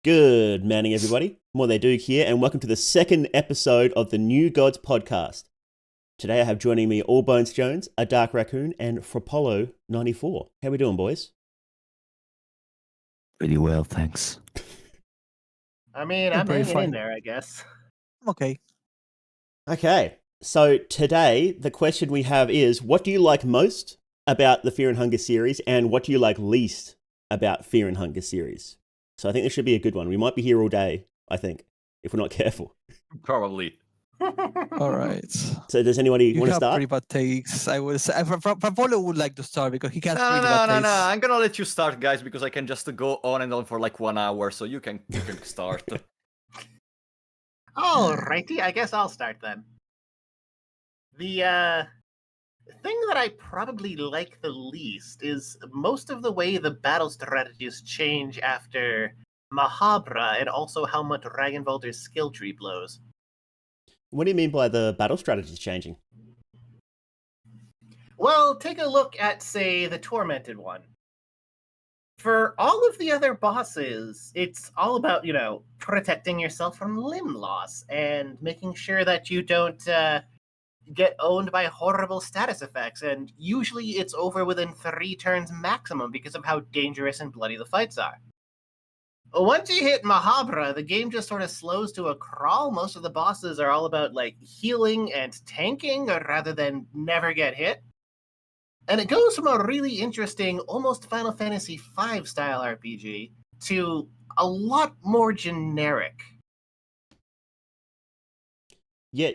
Good morning, everybody. More They Duke here, and welcome to the second episode of the New Gods podcast. Today I have joining me All Bones Jones, a Dark Raccoon, and Fropolo 94. How we doing, boys? Pretty well, thanks. I mean, Yeah, I'm pretty hanging fine. in there, I guess. I'm okay. Okay, so today the question we have is, what do you like most about the Fear and Hunger series, and what do you like least about Fear and Hunger series? So I think this should be a good one. We might be here all day, I think, if we're not careful. Probably. All right. So does anybody You want to have start? pretty bad takes. I would say. Pablo would like to start because he has No, pretty no, bad no, takes. no. I'm gonna let you start, guys, because I can just go on and on for like 1 hour, so you can start. Alrighty, I guess I'll start then. The thing that I probably like the least is most of the way the battle strategies change after Mahabra, and also how much Dragonvalder's skill tree blows. What do you mean by the battle strategies changing? Well, take a look at, say, the Tormented one. For all of the other bosses, it's all about, protecting yourself from limb loss and making sure that you don't get owned by horrible status effects. And usually it's over within 3 turns maximum because of how dangerous and bloody the fights are. Once you hit Mahabra, the game just sort of slows to a crawl. Most of the bosses are all about healing and tanking rather than never get hit. And it goes from a really interesting, almost Final Fantasy V style RPG to a lot more generic. Yeah,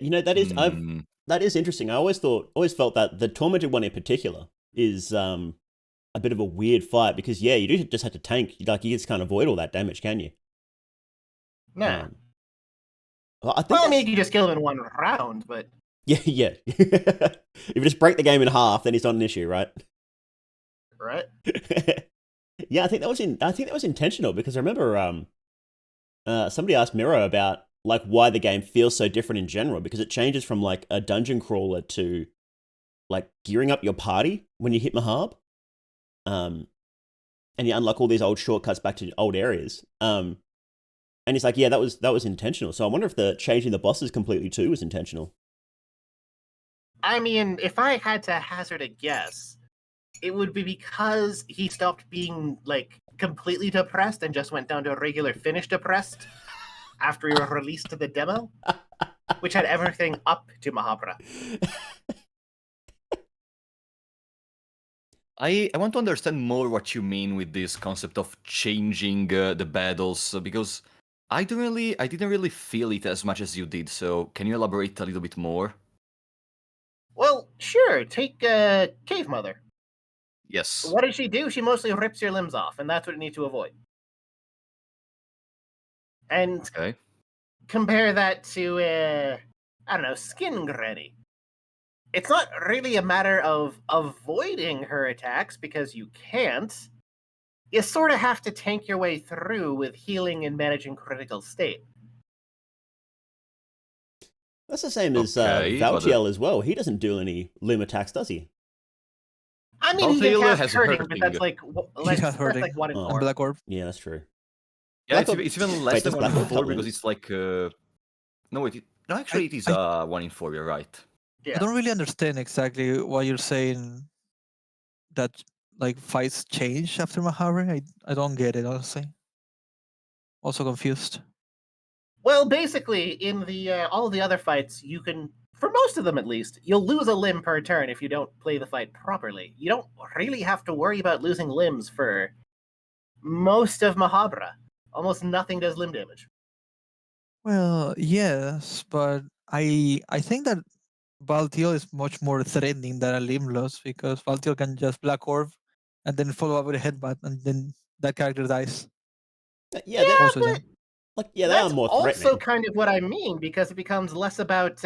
that is interesting. I always felt that the Tormented one in particular is a bit of a weird fight because you do just have to tank. You just can't avoid all that damage, can you? Nah. I Well, I mean, you can just kill him in 1 round, but yeah. If you just break the game in half, then it's not an issue, right? right? Yeah, I think that was intentional because I remember somebody asked Miro about why the game feels so different in general, because it changes from a dungeon crawler to gearing up your party when you hit Mahab. And you unlock all these old shortcuts back to old areas. And it's that was intentional. So I wonder if the changing the bosses completely too was intentional. I mean, if I had to hazard a guess, it would be because he stopped being completely depressed and just went down to a regular finish depressed after he was released to the demo, which had everything up to Mahabra. I want to understand more what you mean with this concept of changing the battles, because I didn't really feel it as much as you did. So can you elaborate a little bit more? Well, sure. Take Cave Mother. Yes. What does she do? She mostly rips your limbs off, and that's what you need to avoid. And Okay. compare that to, I don't know, Skin Granny. It's not really a matter of avoiding her attacks, because you can't. You sort of have to tank your way through with healing and managing critical state. That's the same as Okay, Valtiel as well. He doesn't do any limb attacks, does he? I mean, he Valtiel can has cast hurting, but hurting. that's has hurting. 1 in Oh. 4. Black Orb. Yeah, that's true. Yeah, Black Orb- it's even less Wait, than does 1 in Black Orb 4 cut because limbs? it's no, actually it is 1 in 4. You're right. Yeah. I don't really understand exactly why you're saying that fights change after Mahabra. I don't get it, honestly. Also confused. Well, basically, in the all of the other fights, you can, for most of them at least, you'll lose a limb per turn if you don't play the fight properly. You don't really have to worry about losing limbs for most of Mahabra. Almost nothing does limb damage. Well, yes, but I think that Valtiel is much more threatening than a limb loss, because Valtiel can just Black Orb and then follow up with a headbutt, and then that character dies. Yeah, they're, Also, but they are that's more also threatening. kind of what I mean, because it becomes less about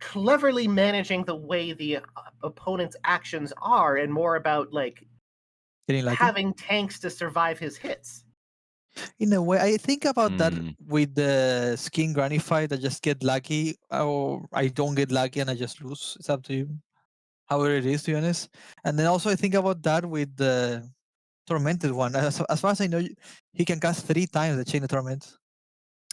cleverly managing the way the opponent's actions are, and more about getting lucky. having tanks to survive his hits. In a way, I think about that Hmm. with the Skin Granny fight. I just get lucky, or I don't get lucky and I just lose. It's up to you, however it is, to be honest. And then also I think about that with the Tormented one. As far as I know, he can cast 3 times the Chain of Torment.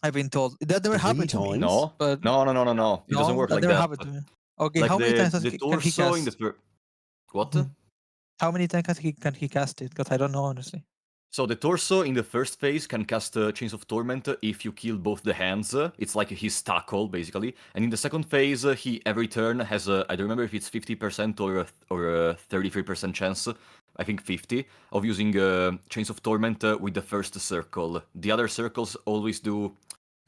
I've been told that never 3 happened to me. times? No, But no. It doesn't no, work that like never that. happened to me. Okay, Like how many times the can he torso in the cast? what? Mhm. How many times can he cast it? Because I don't know honestly. So the torso in the first phase can cast Chains of Torment if you kill both the hands. It's like his tackle, basically. And in the second phase, he every turn has a, I don't remember if it's 50% or a 33% chance, I think 50, of using Chains of Torment with the first circle. The other circles always do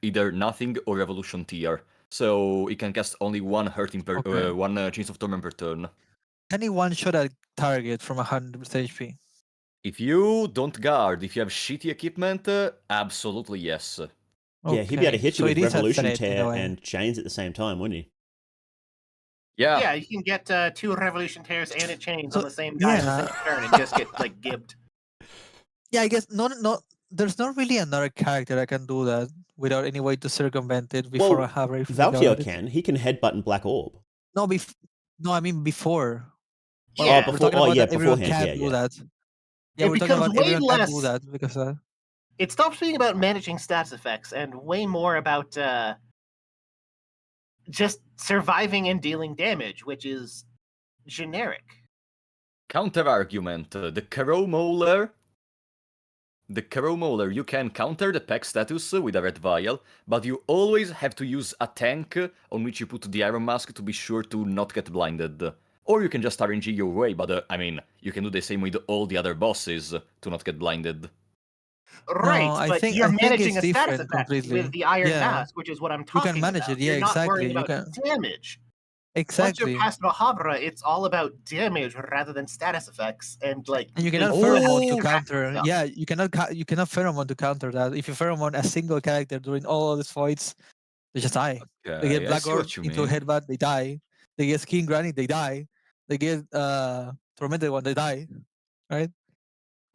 either nothing or Revolution tier. So it can cast only one hurting per Okay. one Chains of Torment per turn. Can he one shot a target from 100% HP? If you don't guard, if you have shitty equipment, absolutely yes. Yeah, he'd be able to Okay, hit you so with it is a Revolution threat in a Tear way. and Chains at the same time, wouldn't he? Yeah. Yeah, you can get 2 Revolution Tears and a Chains So, on the same guy on the yeah. same turn and just get like gibbed. Yeah, I guess not. There's not really another character that can do that without any way to circumvent it before I Well, have everything Valkyr about it. can. He can headbutt and Black Orb. No, no, I mean before. Well, Yeah, Oh, we're before. talking Oh, about yeah, that everyone beforehand. can't Yeah, do yeah. that. Yeah, it we're talking becomes about way everyone can't do less. that because It stops being about managing stats effects and way more about just surviving and dealing damage, which is generic. Counter argument. The Caro Molar. The Caro Molar, you can counter the pack status with a red vial, but you always have to use a tank on which you put the Iron Mask to be sure to not get blinded. Or you can just RNG your way, but I mean, you can do the same with all the other bosses to not get blinded. Right, I but think you're managing it's a status different effect completely. with the Iron Yeah, Mask, which is what I'm you talking can manage about. it. Yeah, You're not exactly. worrying You about can damage. Once you're exactly, past Mahabra, it's all about damage rather than status effects, and like and you they cannot sort of have pheromone to to track counter. stuff. Yeah, you cannot pheromone to counter that. If you pheromone a single character during all of these fights, they just die. They get Okay, I Black see Orb what you into a mean. headbutt, they die. They get Skin Granny, they die. They get Tormented One, they die. Right?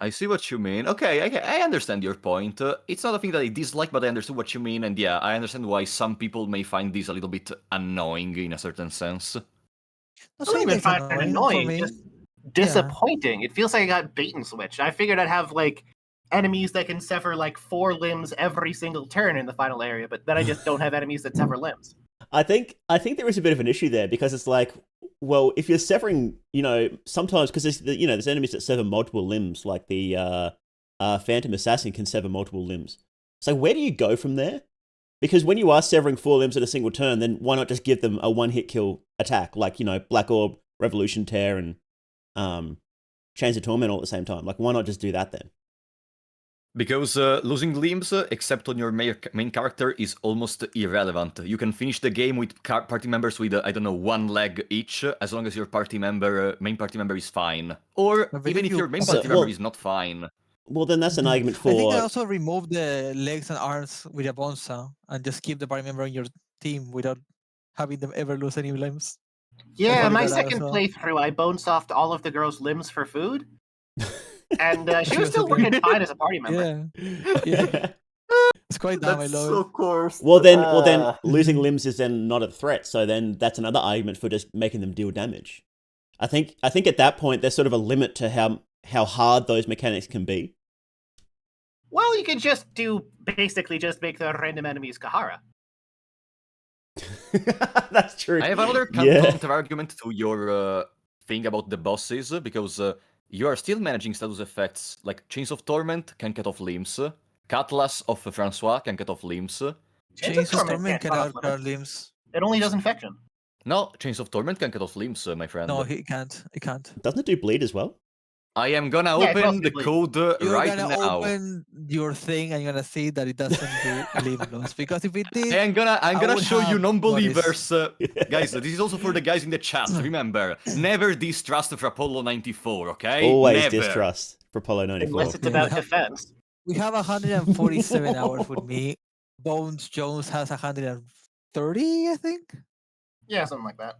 I see what you mean. Okay, I understand your point. It's not a thing that I dislike, but I understood what you mean, and yeah, I understand why some people may find this a little bit annoying in a certain sense. Not I don't saying even it's find it annoying for annoying, me. just disappointing. It feels like I got bait and switched. I figured I'd have like enemies that can sever like 4 limbs every single turn in the final area, but then I just don't have enemies that sever limbs. I think there is a bit of an issue there because it's like, well, if you're severing, sometimes because there's enemies that sever multiple limbs, like the Phantom Assassin can sever multiple limbs. So where do you go from there? Because when you are severing 4 limbs in a single turn, then why not just give them a one-hit kill attack, like Black Orb, Revolution Tear, and Chains of Torment all at the same time? Like, why not just do that then? Because losing limbs, except on your main character, is almost irrelevant. You can finish the game with party members with, I don't know, 1 leg each, as long as your main party member is fine. Or I even believe if you your main So, party member well, is not fine. well, then that's an argument I think I for. also remove the legs and arms with a bonsa and just keep the party member on your team without having them ever lose any limbs. Yeah, figured my that out as second well. playthrough, I bone soft all of the girls' limbs for food, and she She was was still okay. working fine as a party member. Yeah, it's quite dumb. I love it. cursed. Well, then losing limbs is then not a threat. So then that's another argument for just making them deal damage. I think at that point there's sort of a limit to how hard those mechanics can be. Well, you could just basically just make the random enemies Kahara. That's true. I have another Yeah. counter argument to your thing about the bosses, because you are still managing status effects, like Chains of Torment can cut off limbs, Cutlass of Francois can cut off limbs. Chains of Torment can't cut off cannot cut limits. limbs. It only does infection. No, Chains of Torment can cut off limbs, my friend. No, he can't. He can't. Doesn't it do bleed as well? I am gonna Yeah, it's open mostly the bleed. code You're right gonna now. open your thing and you're gonna see that it doesn't do limb loss. Because if it did, I'm gonna would show you have non-believers. Guys, this is also for the guys in the chat. Remember, never distrust for Apollo 94, okay? Always never. distrust for Apollo 94. Unless it's Yeah, about we have- defense. we have 147 hours with me. Bones Jones has 130, I think, Yeah, something like that.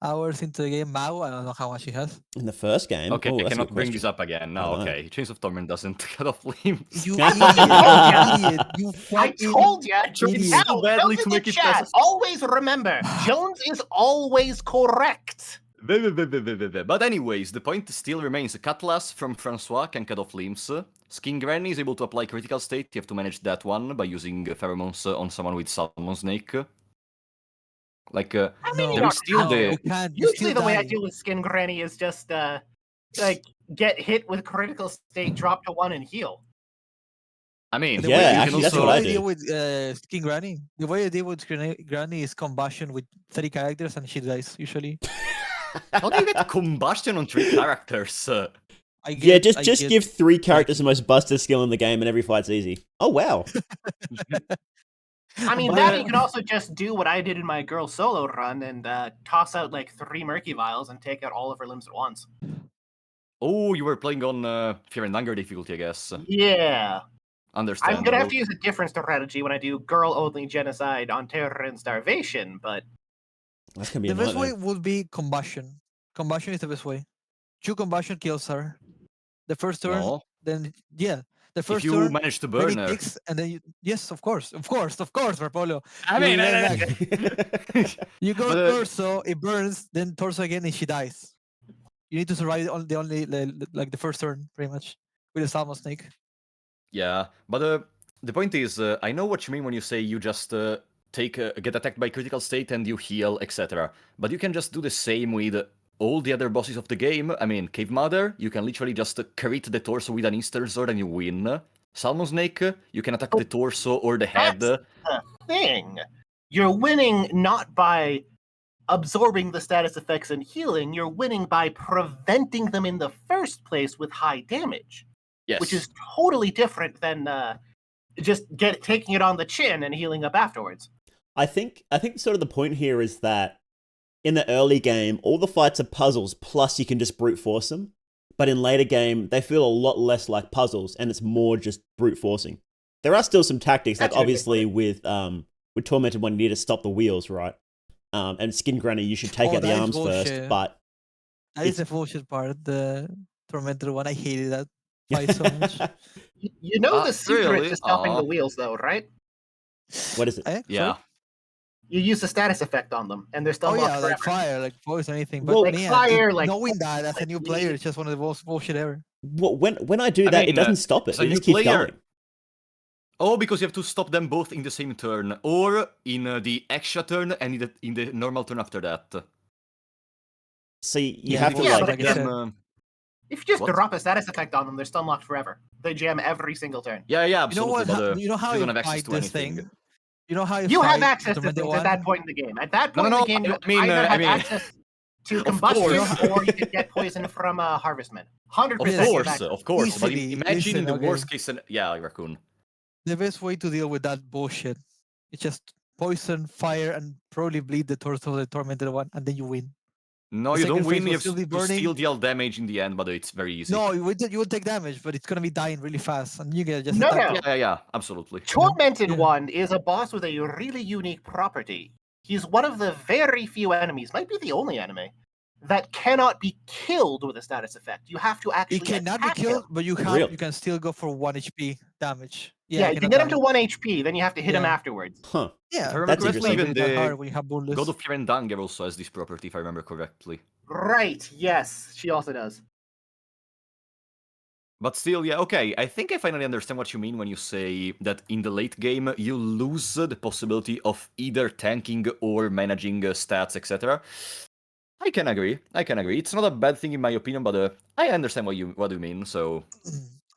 hours into the game. Mao, I don't know how much he has. In the first game. Okay, oh, I that's a cannot good bring question. this up again. No, I don't know. okay. Chains of Torment doesn't cut off limbs. You told idiot! You I fucking told you. tried idiot. so badly Those to in make the it chat, fast. always remember, Jones is always correct. But anyways, the point still remains. Cutlass from Francois can cut off limbs. Skin Granny is able to apply critical state. You have to manage that one by using pheromones on someone with Salmon Snake. Like, I mean, you there don't is still have the. to. you can't. You Usually, still the way I die. deal with Skin Granny is just like get hit with critical state, drop to 1, and heal. I mean, The Yeah, way, you actually, can that's also. what I I do. deal with Skin Granny. The way I deal with Granny is combustion with 3 characters and she dies usually. How do you get combustion on 3 characters? I Yeah, get. just give 3 characters the most busted skill in the game, and every fight's easy. Oh wow. I mean, But, that you can also just do what I did in my girl solo run and toss out like 3 Murky Vials and take out all of her limbs at once. Oh, you were playing on Fear and Hunger difficulty, I guess. Yeah. I'm Understandable. gonna have to use a different strategy when I do girl-only genocide on terror and starvation, but That's gonna be the a best way nightmare. would be combustion. Combustion is the best way. 2 combustion kills her. The first turn, No. then yeah, the If first you turn, manage to then burn it her. takes, and then you, yes, of course, Rapolo. I You mean, learn that. You go But, torso, it burns, then torso again, and she dies. You need to survive the only like the first turn, pretty much, with a salmon snake. yeah, but the point is, I know what you mean when you say you just get attacked by critical state and you heal, etc. But you can just do the same with all the other bosses of the game. I mean, Cave Mother, you can literally just crit the torso with an Easter Sword and you win. Salmon Snake, you can attack the torso or the head. that's the thing. You're winning not by absorbing the status effects and healing, you're winning by preventing them in the first place with high damage. Yes. Which is totally different than just taking it on the chin and healing up afterwards. I think sort of the point here is that in the early game, all the fights are puzzles, plus you can just brute force them. But in later game, they feel a lot less like puzzles, and it's more just brute forcing. There are still some tactics, like That's a good obviously point. with Tormented One, you need to stop the wheels, right? And Skin Granny, you should take Oh, out the that is arms first, bullshit. but That is the bullshit part. The tormented one, I hated that fight so much. You know the secret really? to stopping the Aw. wheels, though, right? what is it? Eh? Yeah. Sorry? You use the status effect on them, and they're still Oh locked yeah, like forever. fire, like voice or anything. But Well, Like man, fire, like knowing that as a new player bleed. is just one of the most bullshit ever. When I do I that, it mean, doesn't stop it. as a It new just keeps player- going. Oh, because you have to stop them both in the same turn, or in the extra turn and in the normal turn after that. So you Yeah, have to yeah, like but like I said. If you just What? drop a status effect on them, they're still locked forever. They jam every single turn. Yeah, You know absolutely. what? But You know how you you don't have access fight to this anything. thing? You know how You have fight access to Tormented things at One? that point in the game. At that No, point no, in the game, I you mean, either I have mean- access to Of combustion, course. or you could get poison from Harvestman. 100%. Of you have course, access. of course. But Easily. imagine Listen, in the okay. worst case, yeah, Raccoon. The best way to deal with that bullshit is just poison, fire, and probably bleed the torso of the Tormented One, and then you win. No, The you don't second win. phase will You have still be to burning. still deal damage in the end, but it's very easy. No, you will take damage, but it's gonna be dying really fast, and you get just No, attack. no. Yeah, absolutely. Tormented Yeah. One is a boss with a really unique property. He's one of the very few enemies, might be the only enemy, that cannot be killed with a status effect. You have to actually It cannot be attack killed, him. but you Real. can still go for 1 HP damage. Yeah, Yeah, you it can cannot get him die. to 1 HP, then you have to hit him Yeah. afterwards. Huh. Yeah, If I remember That's correctly, interesting. even really that the hard when you have boneless. God of Fear and Hunger also has this property, if I remember correctly. Right, yes, she also does. But still, yeah, okay. I think I finally understand what you mean when you say that in the late game you lose the possibility of either tanking or managing stats, etc. I can agree. It's not a bad thing in my opinion, but I understand what you mean. So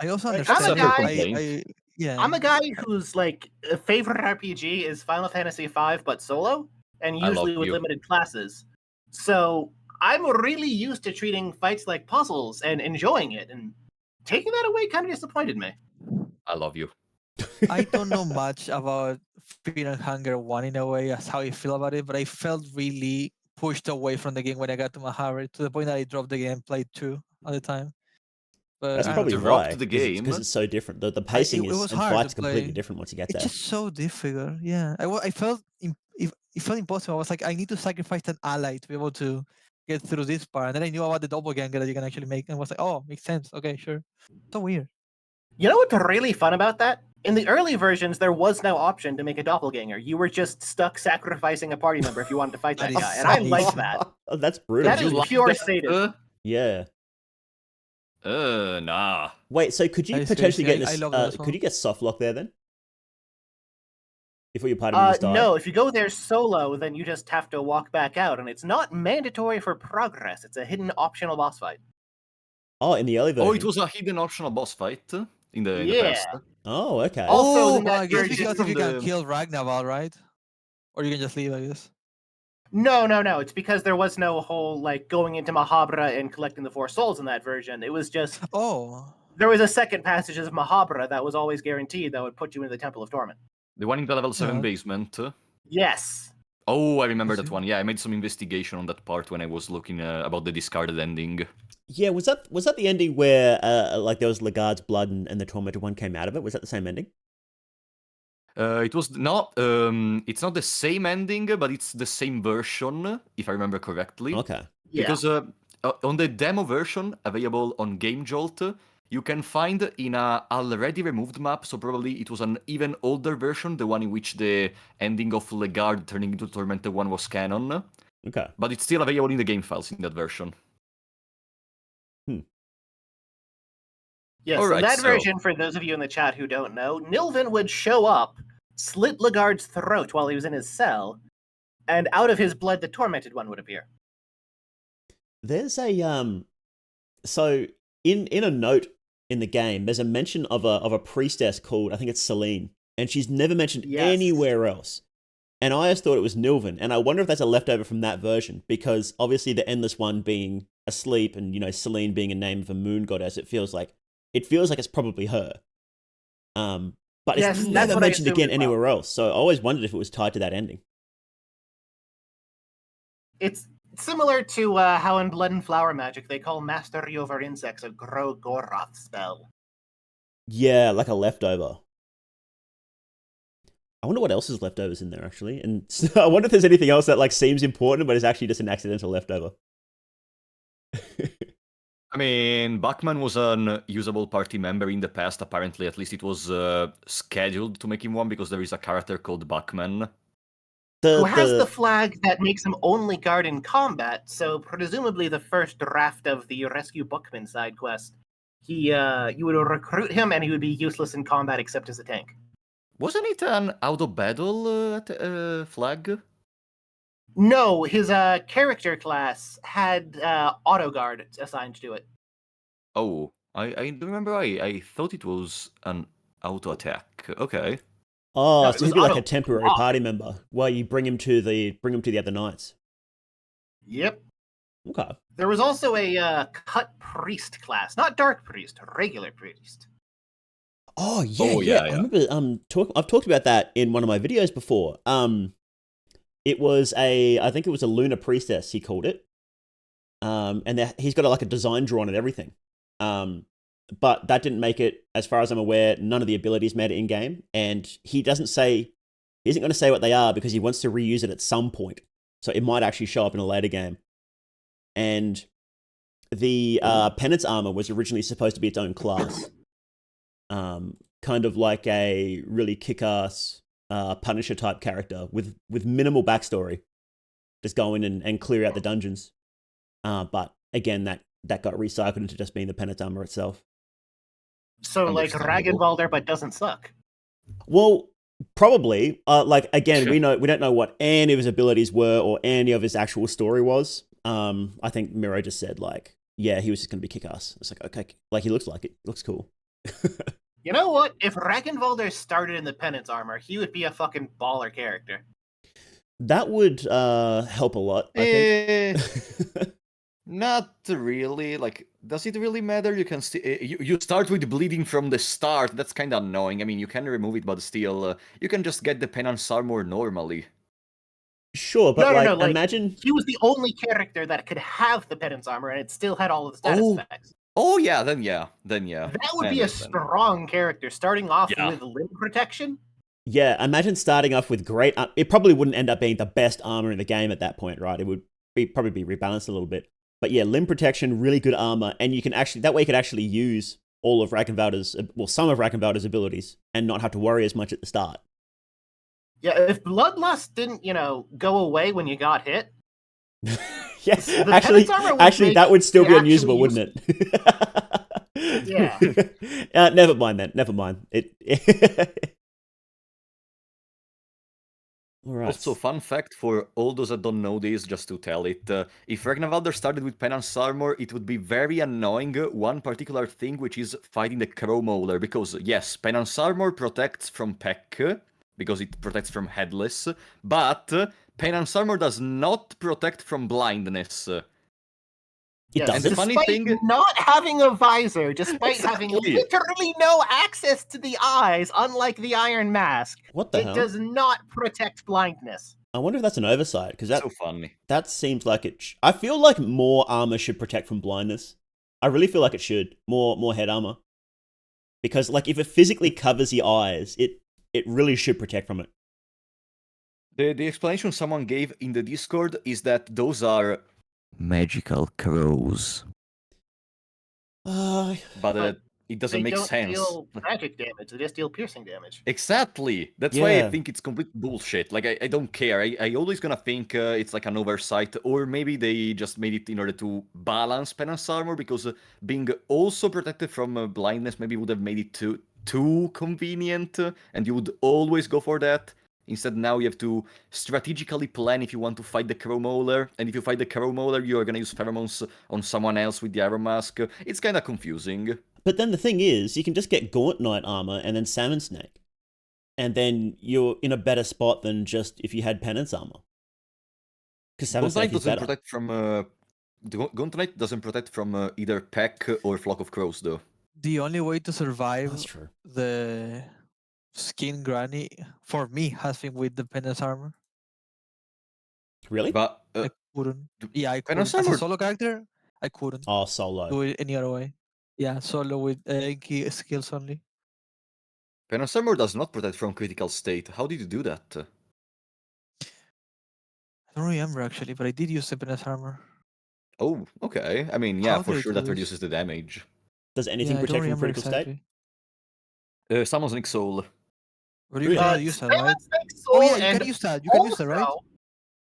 I also Like, I'm a understand. guy- Yeah. I'm a guy whose favorite RPG is Final Fantasy V, but solo, and I love usually with you. limited classes. So I'm really used to treating fights like puzzles and enjoying it, and taking that away kind of disappointed me. I love you. I don't know much about Fear and Hunger 1 in a way as how I feel about it, but I felt really pushed away from the game when I got to Mahara to the point that I dropped the game, played 2 at the time. But That's I don't probably know. Dropped why. the Because game. it's so different. The pacing it is was and hard fights to completely play. different once you get It's there. just so difficult. Yeah, I felt it felt impossible. I was like, I need to sacrifice an ally to be able to get through this part. And then I knew about the doppelganger that you can actually make, and I was like, oh, makes sense. Okay, sure. So weird. You know what's really fun about that? In the early versions, there was no option to make a doppelganger. You were just stuck sacrificing a party member if you wanted to fight that That guy, is and I sadism. like that. Oh, that's brutal. That You is like pure that, sadism. Yeah. Nah. Wait, so could you I potentially seriously, get I this? love that as Could well. you get soft lock there then? If all your party members die? No, if you go there solo, then you just have to walk back out, and it's not mandatory for progress. It's a hidden optional boss fight. Oh, in the early version. Oh, it was a hidden optional boss fight in the Yeah. past. Oh, okay. Also, in Well, that I guess version, because from if you can the- kill Ragnaval, right? Or you can just leave, I guess. no. It's because there was no whole like going into Mahabra and collecting the 4 souls in that version. It was just Oh. there was a second passage of Mahabra that was always guaranteed that would put you in the Temple of Torment. The one in the level 7 Yeah. basement. Yes. Oh, I remember I that see. one. Yeah, I made some investigation on that part when I was looking about the discarded ending. Yeah, was that the ending where like there was Lagarde's blood and the tormented one came out of it? Was that the same ending? It was not. It's not the same ending, but it's the same version, if I remember correctly. Okay. Yeah. Because on the demo version available on Game Jolt, you can find in a already removed map. So probably it was an even older version, the one in which the ending of Legard turning into Tormented One was canon. Okay. But it's still available in the game files in that version. Yes, All in right, that so- version, for those of you in the chat who don't know, Nilvin would show up, slit Lagarde's throat while he was in his cell, and out of his blood, the Tormented One would appear. There's a so in a note in the game, there's a mention of a priestess called, I think it's Celine, and she's never mentioned Yes. anywhere else. And I just thought it was Nilvin, and I wonder if that's a leftover from that version, because obviously the Endless One being asleep and, you know, Celine being a name of a moon goddess, it feels like it's probably her. But Yes, it's that's never what I mentioned assumed again as well. anywhere else. So I always wondered if it was tied to that ending. It's similar to how in Blood and Flower Magic they call Mastery over Insects a Grogoroth spell. Yeah, like a leftover. I wonder what else is leftovers in there, actually. And I wonder if there's anything else that like seems important but is actually just an accidental leftover. I mean, Bachman was an usable party member in the past. Apparently, at least it was scheduled to make him one because there is a character called Bachman. Who has the flag that makes him only guard in combat, so presumably the first draft of the Rescue Bookman side quest, you would recruit him and he would be useless in combat except as a tank. Wasn't it an auto-battle flag? No, his character class had auto guard assigned to it. Oh, I remember I thought it was an auto-attack. Okay. Oh, No, so it he'd was be like a auto temporary block. party member while you bring him to the other knights. Yep. Okay. There was also a cut priest class, not dark priest, regular priest. Oh yeah, Oh, yeah. yeah, I yeah. remember I've talked about that in one of my videos before. It was I think it was a lunar priestess, he called it. And he's got like a design drawn and everything. But that didn't make it, as far as I'm aware, none of the abilities made it in game. And he isn't going to say what they are because he wants to reuse it at some point. So it might actually show up in a later game. And the penance armor was originally supposed to be its own class. Kind of like a really kick-ass Punisher type character with minimal backstory. Just go in and clear out the dungeons. But again, that got recycled into just being the penance armor itself. So like Understandable. Ragnvalder, but doesn't suck. Well, probably. Like again, we don't know what any of his abilities were or any of his actual story was. I think Miro just said like, yeah, he was just gonna be kick-ass. It's like, okay, like he looks like it. Looks cool. You know what? If Ragnvalder started in the penance armor, he would be a fucking baller character. That would help a lot, I think. Not really. Like, does it really matter? You can you start with bleeding from the start. That's kind of annoying. I mean, you can remove it, but still, you can just get the penance armor normally. Sure, but No, like, imagine he was the only character that could have the penance armor and it still had all of the status effects. Oh yeah, then yeah. That would I be a understand. strong character, starting off Yeah. with limb protection. Yeah, imagine starting off with great. It probably wouldn't end up being the best armor in the game at that point, right? It would probably be rebalanced a little bit. But yeah, limb protection, really good armor, and you can actually that way you could actually use all of Ragnvalder's, well, some of Ragnvalder's abilities, and not have to worry as much at the start. Yeah, if bloodlust didn't, go away when you got hit. Yes, The actually, penance armor would actually, make that would still it be actually unusable, wouldn't it? Yeah. Never mind then. Never mind. All right. Also, fun fact for all those that don't know this, just to tell it, if Ragnarvalder started with Penance Armor, it would be very annoying one particular thing, which is fighting the Crow Mauler, because yes, Penance Armor protects from Peck, because it protects from Headless, but Penance Armor does not protect from Blindness. It Yes, doesn't? The funny despite thing- not having a visor, despite having Exactly. literally no access to the eyes, unlike the Iron Mask, What the it hell? does not protect blindness. I wonder if that's an oversight, because So funny. that seems like it. I feel like more armor should protect from blindness. I really feel like it should. More head armor. Because like if it physically covers your eyes, it really should protect from it. The explanation someone gave in the Discord is that those are magical crows. But But it doesn't They make don't sense. deal magic damage, they just deal piercing damage. Exactly. That's why I Yeah. think it's complete bullshit. Like I don't care. I always gonna think it's like an oversight, or maybe they just made it in order to balance Penance Armor, because being also protected from blindness maybe would have made it too convenient, and you would always go for that. Instead, now you have to strategically plan if you want to fight the Crow Mauler, and if you fight the Crow Mauler, you're gonna use pheromones on someone else with the Iron Mask. It's kind of confusing. But then the thing is, you can just get Gaunt Knight armor and then Salmon Snake. And then you're in a better spot than just if you had Penance armor. Because Salmon Gaunt Knight Snake is doesn't better. protect from Gaunt Knight doesn't protect from either Peck or Flock of Crows, though. The only way to Oh, survive that's true. the skin granny for me has been with the penance armor. Really? But I couldn't. Yeah, I Penance couldn't. As a armor- solo character, I couldn't Oh, solo. do it any other way. Yeah, solo with key skills only. Penance Armor does not protect from critical state. How did you do that? I don't remember actually, but I did use the penance armor. Oh, okay. I mean, yeah, How for did I sure do that this? reduces the damage. Does anything Yeah, I don't protect from remember critical state? exactly. Summons Nick Soul. But you Really? can only use that, Salmon right? Snake Oh Soul yeah, you and can use that. You can use that, right? also,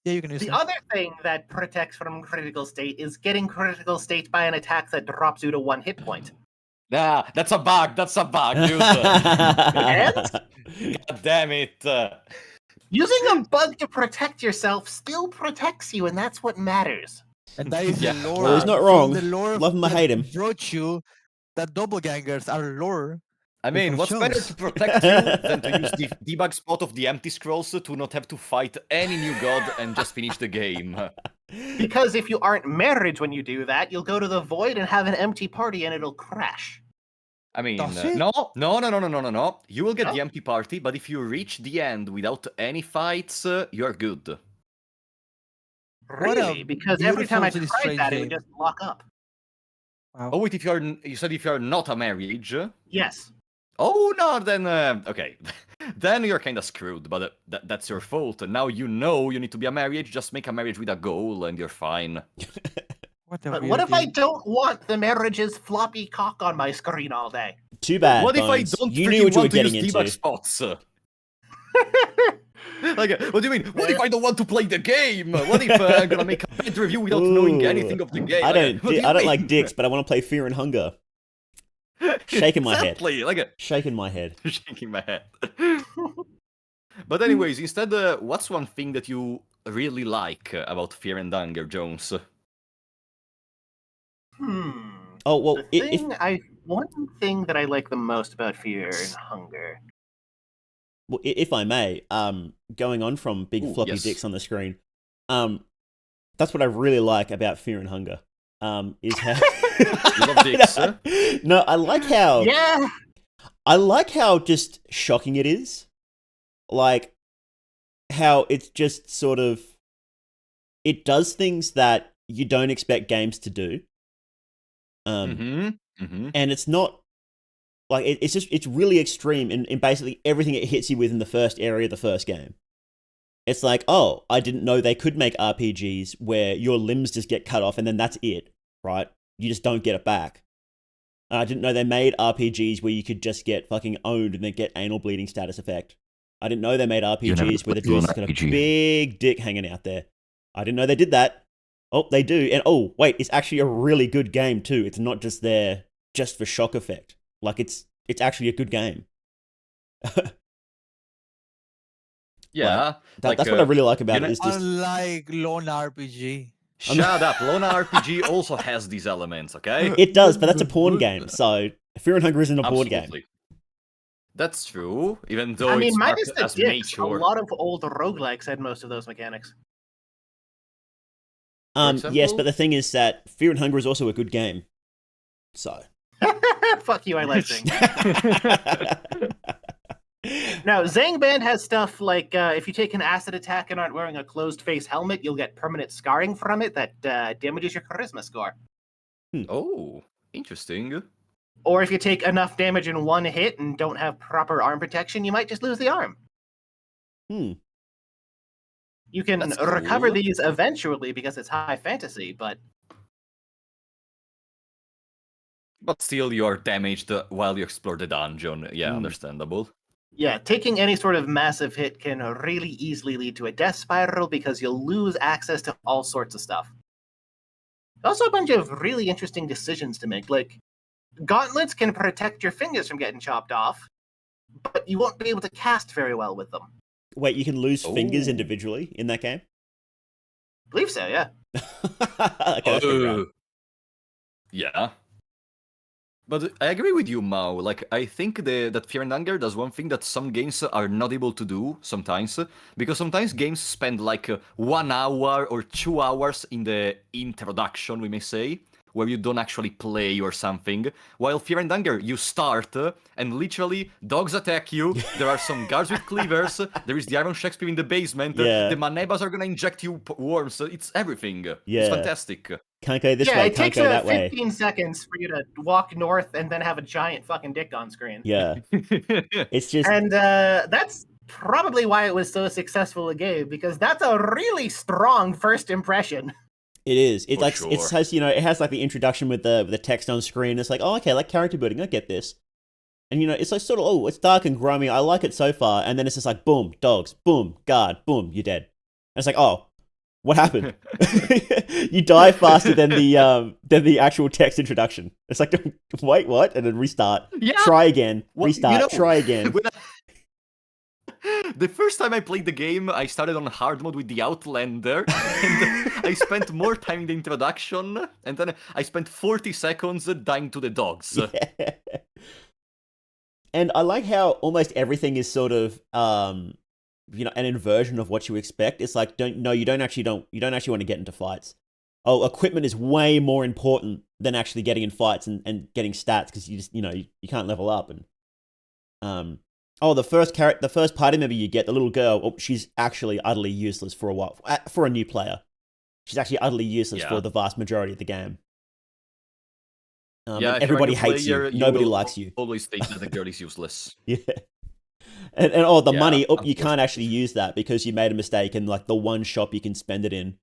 Yeah, you can use the that. other thing that protects from critical state is getting critical state by an attack that drops you to 1 hit point. Ah, that's a bug. That's a bug, dude. God damn it. Using a bug to protect yourself still protects you, and that's what matters. And that is Yeah. the lore. Well, he's not from wrong. The lore Love him or that hate him. brought you that doppelgangers are lore. I mean, Because what's better shows. to protect you than to use the debug spot of the empty scrolls to not have to fight any new god and just finish the game? Because if you aren't married when you do that, you'll go to the void and have an empty party and it'll crash. I mean, Does it? no. You will get No? the empty party, but if you reach the end without any fights, you're good. What a Really? Because every time I beautifully tried strange that, it would game. just lock up. Wow. Oh wait, you said if you're not a marriage. Yes. Oh no, then okay, then you're kind of screwed. But that's your fault. Now you know you need to be a marriage. Just make a marriage with a goal, and you're fine. What a But weird what if I game. don't want the marriage's floppy cock on my screen all day? Too bad. What if I Bones. don't You knew freaking what you were want to use getting debug into. spots? Like, what do you mean? What if I don't want to play the game? What if I'm gonna make a bad review without knowing Ooh. anything of the game? I Like, don't. what do you I don't like mean? dicks, but I want to play Fear and Hunger. Shaking my head. Exactly, like Shaking my head. shaking my head. But anyways, instead, what's one thing that you really like about Fear and Hunger, Jones? Oh well, One thing that I like the most about Fear and Hunger. if I may, going on from big Ooh, floppy yes. dicks on the screen, that's what I really like about Fear and Hunger. Is how You love dicks, huh? No, I like how Yeah. I like how just shocking it is. Like how it's just sort of it does things that you don't expect games to do. And it's not like it's really extreme in basically everything it hits you with in the first area of the first game. It's like, oh, I didn't know they could make RPGs where your limbs just get cut off and then that's it, right? You just don't get it back. I didn't know they made RPGs where you could just get fucking owned and then get anal bleeding status effect. I didn't know they made RPGs where the dude's got a big dick hanging out there. I didn't know they did that. Oh, they do. And oh, wait, it's actually a really good game too. It's not just their just for shock effect. Like it's actually a good game. Yeah, That's what I really like about you it. know- Is just Unlike lone RPG. Shut up. Lona RPG also has these elements, okay? it does, but that's a porn game. So Fear and Hunger isn't a porn game. Absolutely. That's true, even though I mean, it's marked minus the as dicks, a mature. lot of old roguelikes had most of those mechanics. Yes, example? but the thing is that Fear and Hunger is also a good game. So Fuck you, I like Zing. Now, Zangband has stuff like if you take an acid attack and aren't wearing a closed face helmet, you'll get permanent scarring from it that damages your charisma score. Oh, interesting. Or if you take enough damage in one hit and don't have proper arm protection, you might just lose the arm. Hmm. You can That's recover cool. these eventually because it's high fantasy, but But still, you're damaged while you explore the dungeon. Yeah, understandable. yeah, taking any sort of massive hit can really easily lead to a death spiral because you'll lose access to all sorts of stuff. Also, a bunch of really interesting decisions to make. Like, gauntlets can protect your fingers from getting chopped off, but you won't be able to cast very well with them. Wait, you can lose fingers Oh. individually in that game? I believe so, yeah. Okay, that's pretty rad. Yeah. But I agree with you, Mao. Like, I think that Fear and Hunger does one thing that some games are not able to do sometimes. Because sometimes games spend like 1 hour or 2 hours in the introduction, we may say, where you don't actually play or something. While Fear and Hunger, you start and literally dogs attack you. There are some guards with cleavers. There is the Iron Shakespeare in the basement. Yeah. The Manebas are gonna inject you worms. It's everything. Yeah. It's fantastic. Can't go this Yeah, way, it can't takes go that way. 15 seconds for you to walk north and then have a giant fucking dick on screen. Yeah. It's just And that's probably why it was so successful a game, because that's a really strong first impression. it is. It For like it sure. has, it has like the introduction with the text on screen. It's like, oh, okay, like character building, I get this. And it's like sort of, oh, it's dark and grimy. I like it so far. And then it's just like, boom, dogs, boom, guard, boom, you're dead. And it's like, oh, what happened? You die faster than the actual text introduction. It's like, wait, what? And then restart. Yeah. Try again. Well, Restart. Try again. The first time I played the game, I started on hard mode with the Outlander, and I spent more time in the introduction, and then I spent 40 seconds dying to the dogs. Yeah. And I like how almost everything is sort of an inversion of what you expect. It's like you don't actually want to get into fights. Oh, equipment is way more important than actually getting in fights and getting stats, because you just you can't level up. And the first party member you get, the little girl, she's actually utterly useless for a while, for a new player. She's actually utterly useless for the vast majority of the game. Yeah, everybody hates you. Nobody likes you. Always think that the girl is useless. Yeah. And the money, you unfortunately. can't actually use that because you made a mistake, and like the one shop you can spend it in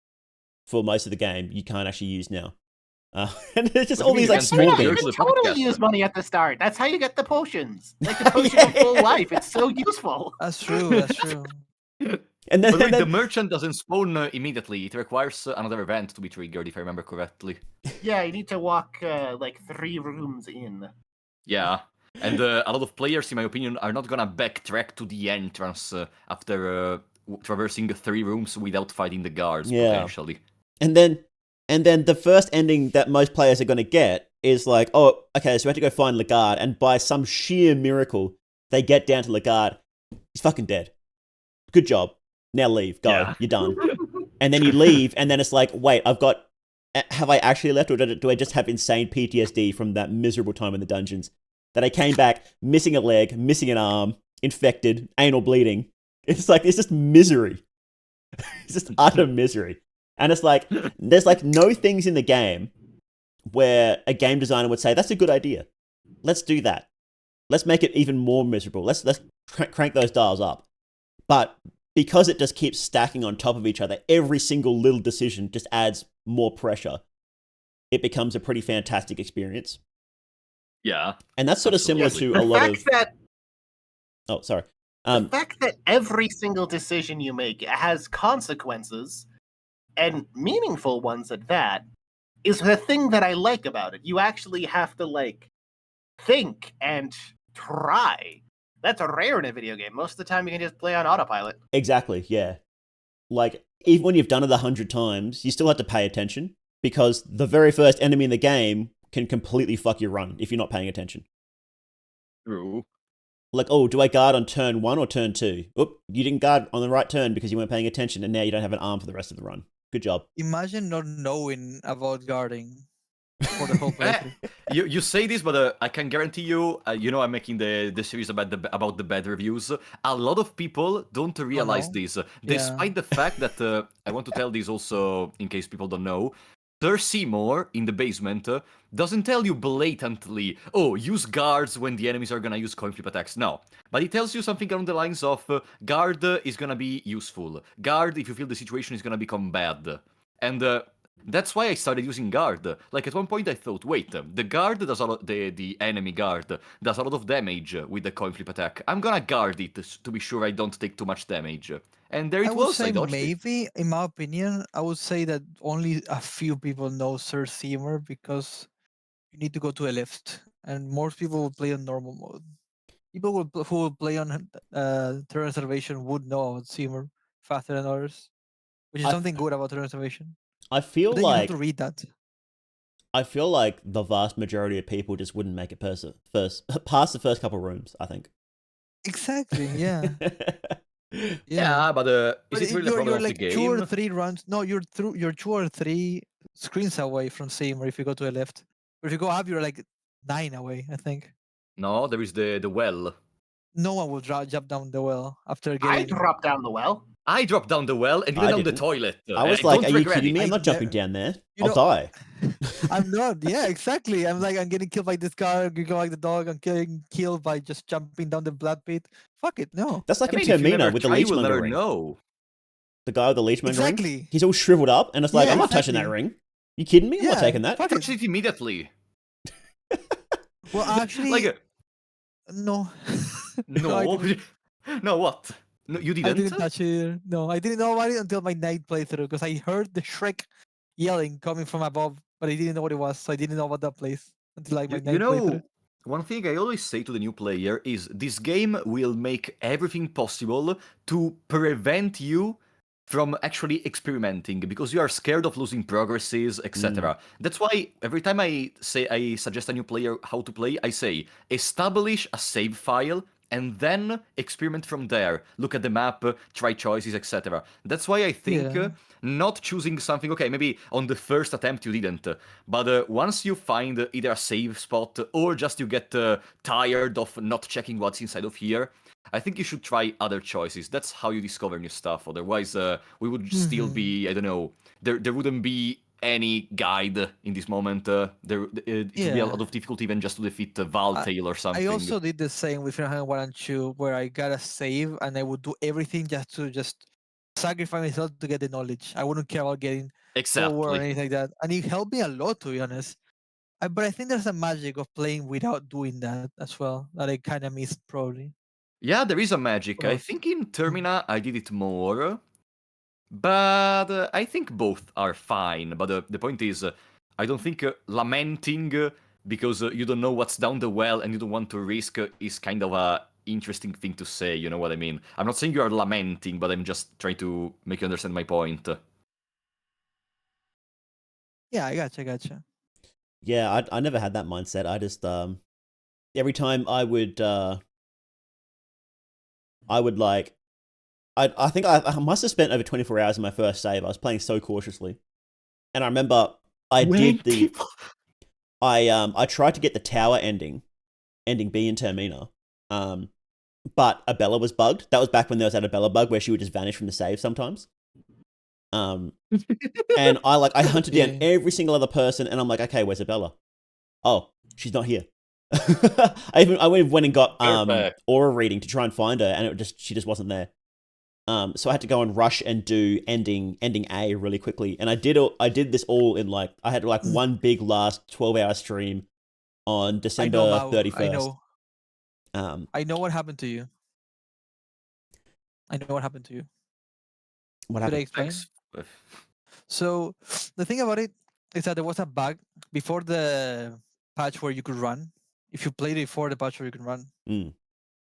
for most of the game, you can't actually use now. And it's just What all do you these mean like you small can't You things. spend can the totally podcast. use money at the start. That's how you get the potions. Like the potion of full life. It's so useful. That's true. That's true. And then, But wait, and then the merchant doesn't spawn immediately. It requires another event to be triggered, if I remember correctly. Yeah, you need to walk like 3 rooms in. Yeah. And a lot of players, in my opinion, are not gonna backtrack to the entrance after traversing 3 rooms without fighting the guards, Yeah. potentially. And then the first ending that most players are going to get is like, oh, okay, so we have to go find Lagarde, and by some sheer miracle, they get down to Lagarde. He's fucking dead. Good job. Now leave. Go. Yeah. You're done. And then you leave, and then it's like, wait, have I actually left, or do I just have insane PTSD from that miserable time in the dungeons? That I came back missing a leg, missing an arm, infected, anal bleeding. It's like, it's just misery. It's just utter misery. And it's like, there's like no things in the game where a game designer would say, that's a good idea. Let's do that. Let's make it even more miserable. Let's crank those dials up. But because it just keeps stacking on top of each other, every single little decision just adds more pressure. It becomes a pretty fantastic experience. Yeah. And that's sort of similar Absolutely. to a The lot fact of... that Oh, sorry. the fact that every single decision you make has consequences, and meaningful ones at that, is the thing that I like about it. You actually have to like think and try. That's rare in a video game. Most of the time, you can just play on autopilot. Exactly, yeah. Like, even when you've done it 100 times, you still have to pay attention because the very first enemy in the game can completely fuck your run if you're not paying attention. True. Like, oh, do I guard on turn 1 or turn 2? Oop, you didn't guard on the right turn because you weren't paying attention, and now you don't have an arm for the rest of the run. Good job. Imagine not knowing about guarding for the whole playthrough. You say this, but I can guarantee you, I'm making the series about the bad reviews. A lot of people don't realize no? this, Yeah. despite the fact that I want to tell this also in case people don't know. Sir Seymour in the basement doesn't tell you blatantly, oh, use guards when the enemies are gonna use coin flip attacks. No. But he tells you something along the lines of guard is gonna be useful. Guard, if you feel the situation is gonna become bad. And that's why I started using guard. Like at one point I thought, wait, the guard does a lot, the enemy guard does a lot of damage with the coin flip attack. I'm gonna guard it to be sure I don't take too much damage. And there I it would was. I say dodged it. maybe, in my opinion, I would say that only a few people know Sir Seymour because you need to go to a lift, and most people will play on normal mode. People who will play on Terran Reservation would know about Seymour faster than others, which is I- something good about Terran Reservation. I feel But then you have like to read that. I feel like the vast majority of people just wouldn't make it past the first couple rooms, I think. Exactly. Yeah. Yeah, but is But it really a problem you're of the like game? 2 or 3 runs. No, you're 2 or 3 screens away from Seymour if you go to a left. But if you go up, you're like 9 away, I think. No, there is the well. No one will jump down the well after I getting. dropped down the well. I dropped down the well and you I went down the didn't. toilet. I was and like, don't are you regret kidding it. me? I'm I not jumping never- down there. You I'll know- die. I'm not. Yeah, exactly. I'm like, I'm getting killed by this guy. I'm getting like the dog. I'm getting killed by just jumping down the blood pit. Fuck it, no. That's like I in mean, if you Termina never with the try, you will leechmonger never ring. know. The guy with the leechmonger ring. Exactly. He's all shriveled up, and it's like, Yeah, I'm not touching that exactly. ring. You kidding me? I'm not Yeah, taking that. fuck it. Touch it immediately. Well, actually, Like, no. no. I didn't. No, what? No, you I didn't? didn't touch it. No, I didn't know about it until my night playthrough because I heard the Shrek yelling coming from above, but I didn't know what it was, so I didn't know about that place until like my You night playthrough. one thing I always say to the new player is this game will make everything possible to prevent you from actually experimenting because you are scared of losing progresses, etc. That's why every time I suggest a new player how to play, I say establish a save file and then experiment from there. Look at the map, try choices, etc. That's why I think Yeah. not choosing something, okay, maybe on the first attempt you didn't, but once you find either a save spot or just you get tired of not checking what's inside of here, I think you should try other choices. That's how you discover new stuff. Otherwise, we would still be, I don't know, there wouldn't be any guide in this moment. It would be a Yeah. lot of difficulty even just to defeat Valtail or something. I also did the same with Final Fantasy 1 and 2, where I got a save and I would do everything just to sacrifice myself to get the knowledge. I wouldn't care about getting forward or Exactly. anything like that. And it helped me a lot, to be honest. But I think there's a magic of playing without doing that as well that I kind of missed, probably. Yeah, there is a magic. Who I knows? think in Termina I did it more, but I think both are fine. But the point is, I don't think lamenting because you don't know what's down the well and you don't want to risk is kind of a interesting thing to say. You know what I mean? I'm not saying you are lamenting, but I'm just trying to make you understand my point. Yeah, I gotcha. Yeah, I never had that mindset. I just every time I would like I think I must have spent over 24 hours in my first save. I was playing so cautiously. And I remember I tried to get the tower ending B in Termina. But Abella was bugged. That was back when there was that Abella bug where she would just vanish from the save sometimes. And I hunted down every single other person, and I'm like, okay, where's Abella? Oh, she's not here. I went and got aura reading to try and find her, and she just wasn't there. So I had to go and rush and do ending A really quickly, and I did this all in I had one big last 12-hour stream on December 31st. I know. I know what happened to you. What Should happened? I explain? So the thing about it is that there was a bug before the patch where you could run. if you played before the patch where you can run. Mm.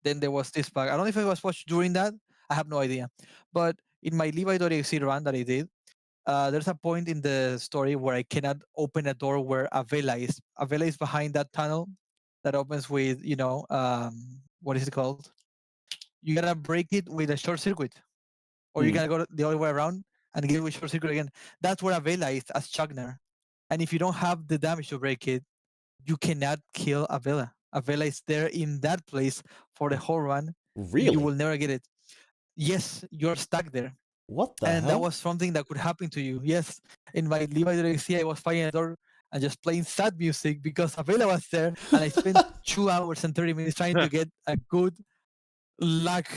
Then there was this bug. I don't know if it was watched during that. I have no idea. But in my Levi.exe run that I did, there's a point in the story where I cannot open a door where Avela is. Avela is behind that tunnel that opens with, what is it called? You gotta break it with a short circuit, or you gotta go the other way around and get it with short circuit again. That's where Avela is as Chugner. And if you don't have the damage to break it, you cannot kill Avela. Avela is there in that place for the whole run. Really? You will never get it. Yes, you're stuck there. What the And hell? that was something that could happen to you. Yes, in my Levi.exe, I was fighting a door and just playing sad music because Avela was there, and I spent 2 hours and 30 minutes trying to get a good luck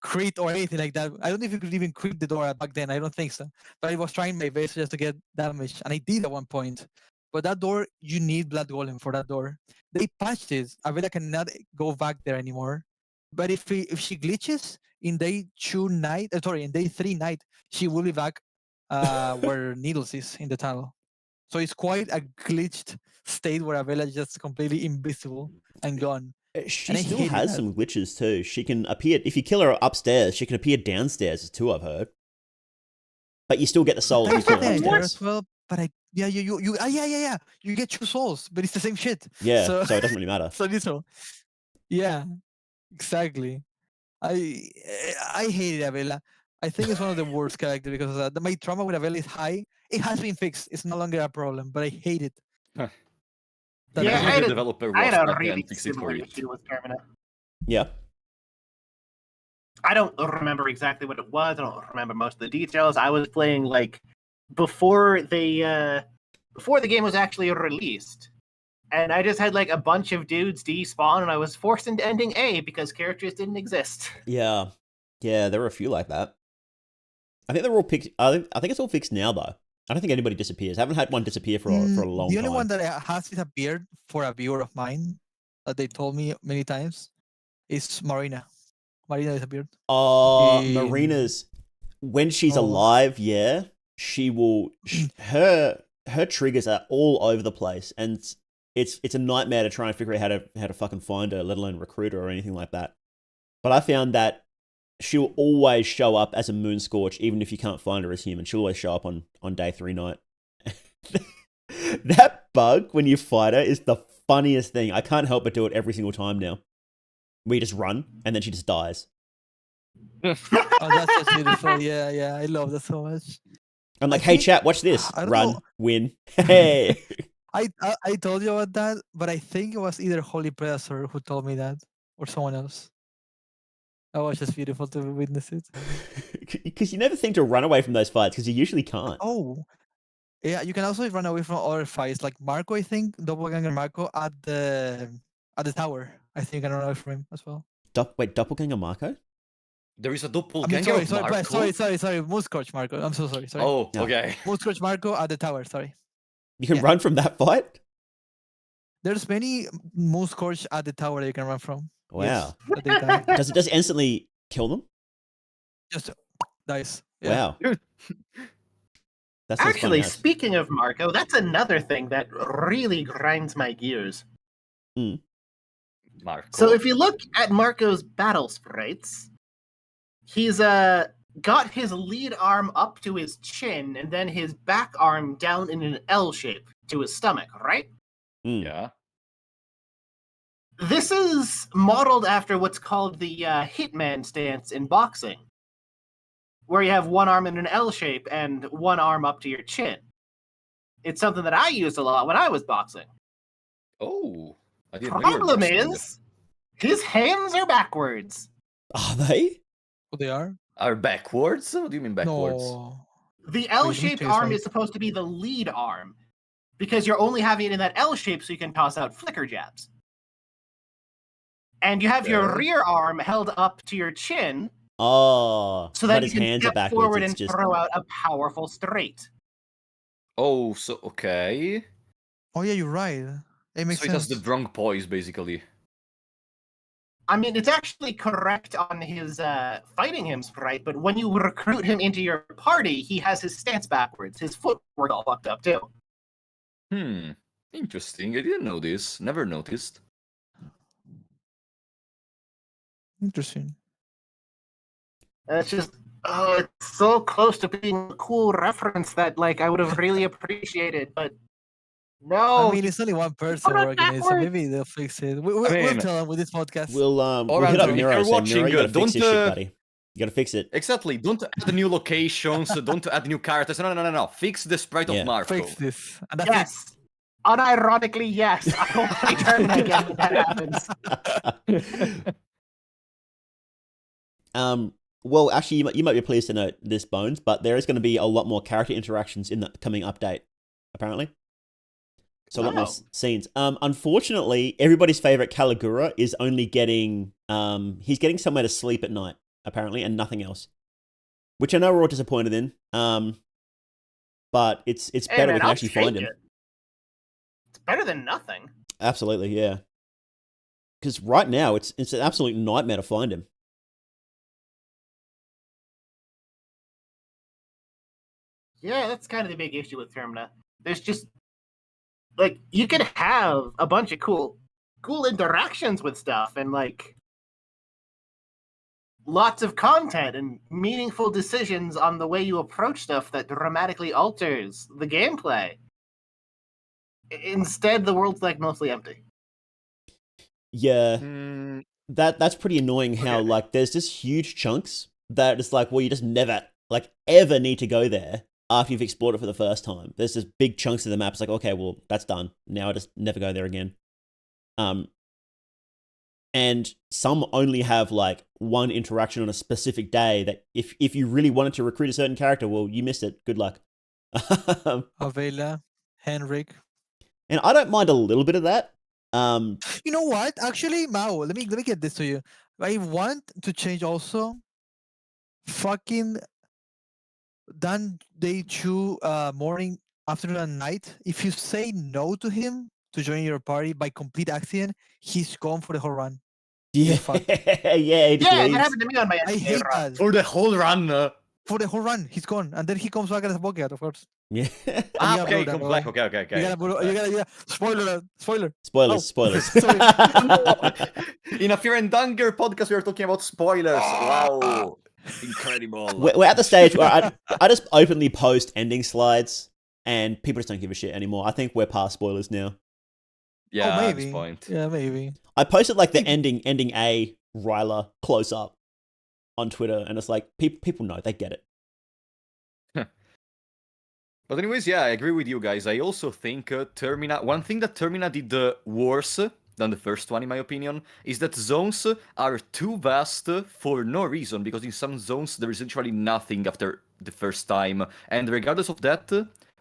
crit or anything like that. I don't know if you could even crit the door back then. I don't think so. But I was trying my best just to get damage, and I did at one point. But that door, you need Blood Golem for that door. They patched it. Avela cannot go back there anymore. But if she glitches in day 2 night, in day 3 night, she will be back where Needles is in the tunnel. So it's quite a glitched state where Avela is just completely invisible and gone. She And I still hated has that. some glitches too. She can appear if you kill her upstairs. She can appear downstairs too. I've heard, but you still get the souls. There's You kill her something there upstairs. as well, but yeah, you get 2 souls, but it's the same shit. Yeah, So, so it doesn't really matter. so neutral. Yeah, exactly. I hated Avela. I think it's one of the worst characters because of that. My trauma with Avela is high. It has been fixed. It's no longer a problem, but I hate it. Huh. That Yeah, Avela- Maybe the developer I was had a back really and fixed it for similar you. issue with Termina. Yeah. I don't remember exactly what it was. I don't remember most of the details. I was playing like before the game was actually released, and I just had like a bunch of dudes despawn, and I was forced into ending A because characters didn't exist. Yeah, there were a few like that. I think they're all fixed. I think it's all fixed now though. I don't think anybody disappears. I haven't had one disappear for a long the time. only one that has disappeared for a viewer of mine that they told me many times is Marina. Marina disappeared. Marina's when she's Oh. alive, yeah, she will. Her triggers are all over the place, and it's a nightmare to try and figure out how to fucking find her, let alone recruit her or anything like that. But I found that she'll always show up as a moon scorch, even if you can't find her as human. She'll always show up on day 3 night. That bug when you fight her is the funniest thing. I can't help but do it every single time now. We just run and then she just dies. Oh, that's just beautiful. Yeah, I love that so much. I'm like, I hey think- chat, watch this. I don't Run, know. win. Hey. I told you about that, but I think it was either Holy Predator who told me that or someone else. That was just beautiful to witness it. Because you never think to run away from those fights because you usually can't. Oh, yeah, you can also run away from other fights, like Marco. I think Doppelganger Marco at the tower. I think you can run away from him as well. Wait, Doppelganger Marco? There is a I doppelganger mean, of Marco? sorry, Mooscorch Marco. I'm so sorry. Oh, No. okay. Mooscorch Marco at the tower. Sorry. You can Yeah. run from that fight? There's many Mooscorch at the tower that you can run from. Wow. Yes, that they die. Does it instantly kill them? Just dies. Yeah. Wow. That sounds Actually, funny. speaking of Marco, that's another thing that really grinds my gears. Marco. So if you look at Marco's battle sprites, he's got his lead arm up to his chin and then his back arm down in an L shape to his stomach, right? Yeah. This is modeled after what's called the Hitman stance in boxing, where you have one arm in an L shape and one arm up to your chin. It's something that I used a lot when I was boxing. Oh. I didn't know you were Problem boxing. is, his hands are backwards. Are they? Who they are? Are backwards? What do you mean backwards? No. The Wait, let me L-shaped choose, arm right? is supposed to be the lead arm, because you're only having it in that L shape so you can toss out flicker jabs. And you have your Okay. rear arm held up to your chin, Oh, so but that you his can hands are step backwards. forward It's and just throw out a powerful straight. Oh, so okay. Oh yeah, you're right. It makes So it has sense. the wrong poise, basically. I mean, it's actually correct on his fighting him sprite, but when you recruit him into your party, he has his stance backwards. His footwork all fucked up too. Interesting. I didn't know this. Never noticed. Interesting. And it's just, oh, it's so close to being a cool reference that like I would have really appreciated, but I no, mean, you it's only one put person it working it, so backwards. maybe they'll fix it. I We'll mean, tell them with this podcast. We'll hit up Andrew, if Miro. you're Say, Miro, watching, you gotta fix don't this shit, buddy. You gotta fix it. exactly. Don't add new locations. Don't add new characters. No. Fix the sprite Yeah. of Marco. Fix this. And that's it. Yes. Unironically, yes. I will play Termina again when that happens. Well, actually, you might be pleased to note this, Bones, but there is going to be a lot more character interactions in the coming update, apparently. So a lot more scenes. Unfortunately, everybody's favorite Caligura is only getting he's getting somewhere to sleep at night, apparently, and nothing else. Which I know we're all disappointed in. But it's Hey, better man, we can I'll actually take find him. it. It's better than nothing. Absolutely, yeah. Because right now it's an absolute nightmare to find him. Yeah, that's kind of the big issue with Termina. There's just like you could have a bunch of cool interactions with stuff and like lots of content and meaningful decisions on the way you approach stuff that dramatically alters the gameplay. Instead, the world's like mostly empty. Yeah. Mm, That's pretty annoying how Okay. like there's just huge chunks that it's like, well, you just never like ever need to go there after you've explored it for the first time. There's just big chunks of the map. It's like, okay, well, that's done. Now I just never go there again. And some only have like one interaction on a specific day that if you really wanted to recruit a certain character, well, you missed it. Good luck. Avela, Henrik. And I don't mind a little bit of that. You know what? Actually, Mao, let me get this to you. I want to change also fucking Dan day 2 morning, afternoon, and night. If you say no to him to join your party by complete accident, he's gone for the whole run. yeah, fuck. yeah, he just Yeah, that leaves. happened to me on my I SK hate run. that. for the whole run. For the whole run, he's gone, and then he comes back as a bucket, of course. Yeah. Ah, yeah, Okay, bro, comes that back. way. Okay. You gotta, spoiler, alert, spoiler. Spoilers, Oh. spoilers. In a Fear and Danger podcast, we are talking about spoilers. Wow, incredible. We're at the stage where I just openly post ending slides and people just don't give a shit anymore. I think we're past spoilers now. Yeah, Oh, at maybe. this point. Yeah, maybe. I posted like the ending A Ryla close up on Twitter, and it's like people know, they get it. But anyways, yeah, I agree with you guys. I also think Termina. One thing that Termina did worse than the first one, in my opinion, is that zones are too vast for no reason. Because in some zones there is literally nothing after the first time. And regardless of that,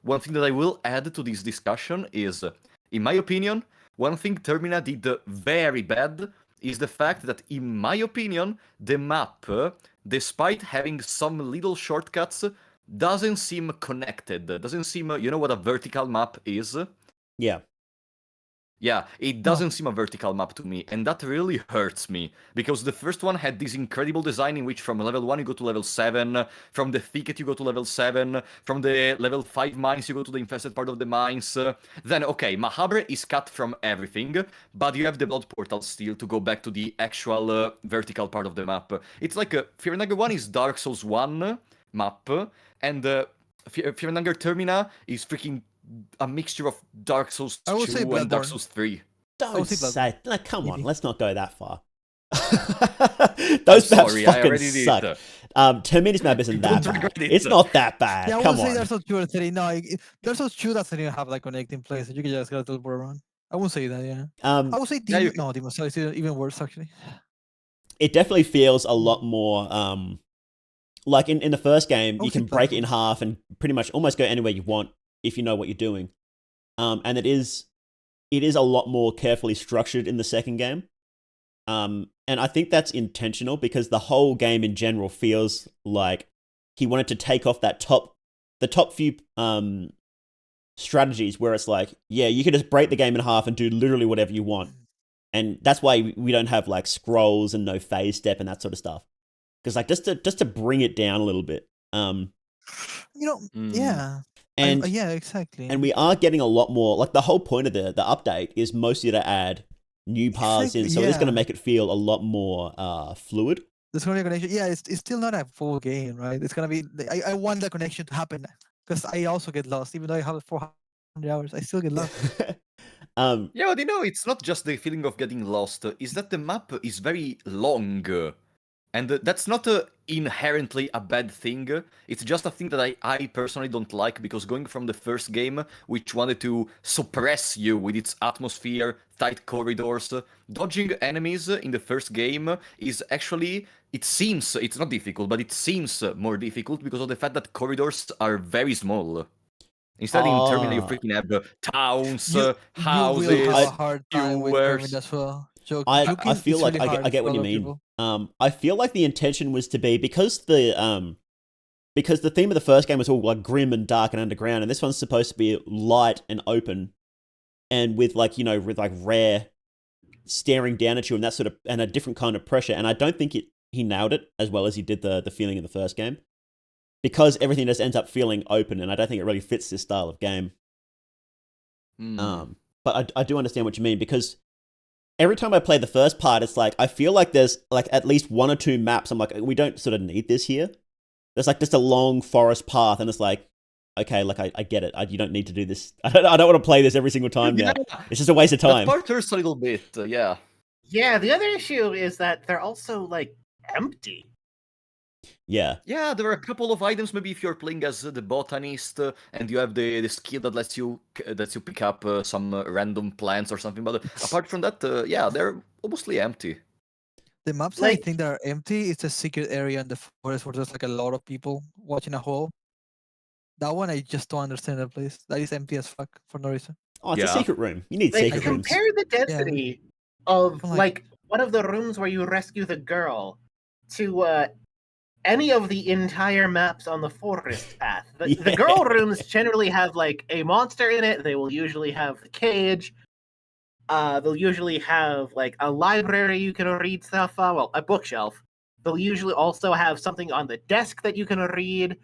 one thing that I will add to this discussion is, in my opinion, one thing Termina did very bad is the fact that, in my opinion, the map, despite having some little shortcuts, doesn't seem connected. Doesn't seem, you know what a vertical map is? Yeah. Yeah, it doesn't seem a vertical map to me, and that really hurts me, because the first one had this incredible design in which from level 1 you go to level 7, from the thicket you go to level 7, from the level 5 mines you go to the infested part of the mines. Then, okay, Mahabre is cut from everything, but you have the blood portal still to go back to the actual vertical part of the map. It's like Fear and Hunger 1 is Dark Souls 1 map, and Fear and Hunger Termina is freaking a mixture of Dark Souls I would 2 say and Dark Bloodborne. Souls 3. Don't see say, no, come on, Maybe. let's not go that far. Those maps Sorry, I fucking already did. suck. Terminator's map isn't that Don't bad. regret it. It's not that bad. Yeah, I Come would say on. Dark Souls 2 or 3. No, Dark Souls 2 doesn't even have like connecting places. You can just go to the run. I won't say that, yeah. I would say Yeah, you Demon Souls is even worse, actually. It definitely feels a lot more like in the first game, Oh, you can it's break it in Bloodborne. half and pretty much almost go anywhere you want if you know what you're doing. And it is a lot more carefully structured in the second game. And I think that's intentional because the whole game in general feels like he wanted to take off the top few strategies where it's like, yeah, you can just break the game in half and do literally whatever you want. And that's why we don't have like scrolls and no phase step and that sort of stuff. Because like just to bring it down a little bit. Yeah. And yeah, exactly. and we are getting a lot more, like the whole point of the update is mostly to add new paths in, so it is going to make it feel a lot more fluid. There's gonna be a connection. Yeah, it's still not a full game, right? It's gonna be. I want the connection to happen because I also get lost, even though I have 400 hours. I still get lost. Yeah, but it's not just the feeling of getting lost. Is that the map is very long. And that's not inherently a bad thing. It's just a thing that I personally don't like, because going from the first game, which wanted to suppress you with its atmosphere, tight corridors, dodging enemies in the first game is actually, it seems, it's not difficult, but it seems more difficult because of the fact that corridors are very small. Instead, in Terminal, you freaking have towns, You houses, will have a hard time with sewers. Termin as well. I feel it's like really hard I get for what you other mean. people. I feel like the intention was to be, because the theme of the first game was all like grim and dark and underground, and this one's supposed to be light and open, and with like, you know, with like rare staring down at you and that sort of, and a different kind of pressure. And I don't think he nailed it as well as he did the feeling in the first game, because everything just ends up feeling open, and I don't think it really fits this style of game. But I do understand what you mean, because every time I play the first part, it's like I feel like there's like at least one or two maps I'm like, we don't sort of need this here. There's like just a long forest path, and it's like, okay, like I get it. You don't need to do this. I don't want to play this every single time now. It's just a waste of time. That part hurts a little bit, yeah. Yeah, the other issue is that they're also like empty. Yeah. Yeah, there are a couple of items. Maybe if you're playing as the botanist and you have the skill that lets you pick up some random plants or something. But apart from that, yeah, they're mostly empty. The maps Like- I think that are empty, it's a secret area in the forest where there's like a lot of people watching a hole. That one I just don't understand the place. That is empty as fuck for no reason. Oh, it's a Yeah. secret room. You need Like, secret rooms. compare the density of Like- like one of the rooms where you rescue the girl to any of the entire maps on the forest path. The Yeah. girl rooms generally have like a monster in it. They will usually have the cage. They'll usually have like a library you can read stuff on. Well, a bookshelf. They'll usually also have something on the desk that you can read.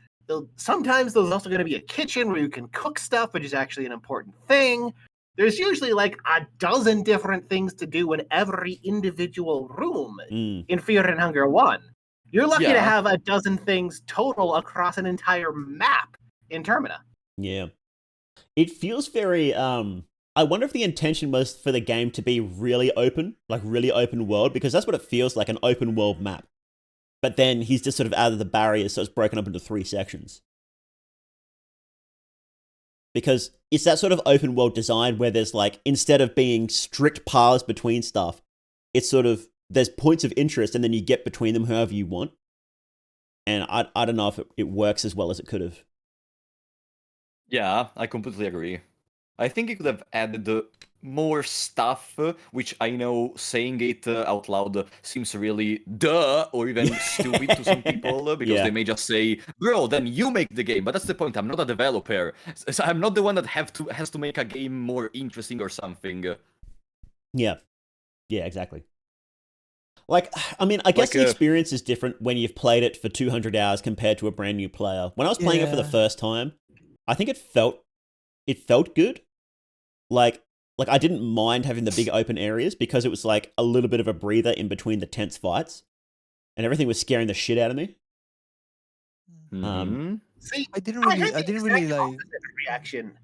Sometimes there's also going to be a kitchen where you can cook stuff, which is actually an important thing. There's usually like a dozen different things to do in every individual room in Fear and Hunger 1. You're lucky to Yeah. have a dozen things total across an entire map in Termina. Yeah. It feels very I wonder if the intention was for the game to be really open, like really open world, because that's what it feels like, an open world map. But then he's just sort of added the barriers, so it's broken up into 3 sections. Because it's that sort of open world design where there's like, instead of being strict paths between stuff, it's sort of, there's points of interest and then you get between them however you want. And I don't know if it works as well as it could have. Yeah, I completely agree. I think it could have added more stuff, which I know saying it out loud seems really duh or even stupid to some people, because they may just say, bro, then you make the game. But that's the point. I'm not a developer. So I'm not the one that has to make a game more interesting or something. Yeah. Yeah, exactly. Like, I mean, I guess Like, the experience is different when you've played it for 200 hours compared to a brand new player. When I was playing it for the first time, I think it felt good. Like I didn't mind having the big open areas because it was like a little bit of a breather in between the tense fights, and everything was scaring the shit out of me. See, I didn't really like. opposite reaction.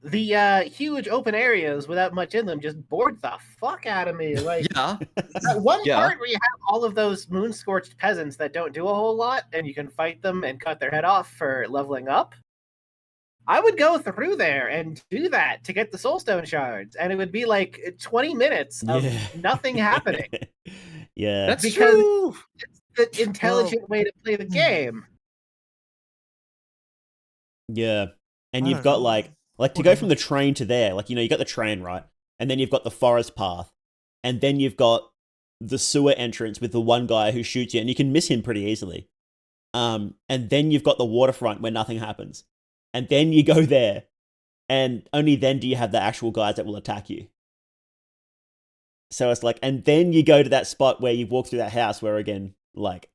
The huge open areas without much in them just bored the fuck out of me. Like Yeah. that one Yeah. part where you have all of those moon scorched peasants that don't do a whole lot, and you can fight them and cut their head off for leveling up. I would go through there and do that to get the soulstone shards, and it would be like 20 minutes of nothing happening. Yeah, That's Because true. it's the intelligent way to play the game. yeah. And I you've don't got know. like to go from the train to there, like, you know, you got the train, right? And then you've got the forest path. And then you've got the sewer entrance with the one guy who shoots you, and you can miss him pretty easily. And then you've got the waterfront where nothing happens. And then you go there, and only then do you have the actual guys that will attack you. So it's like, and then you go to that spot where you walk through that house where, again, like,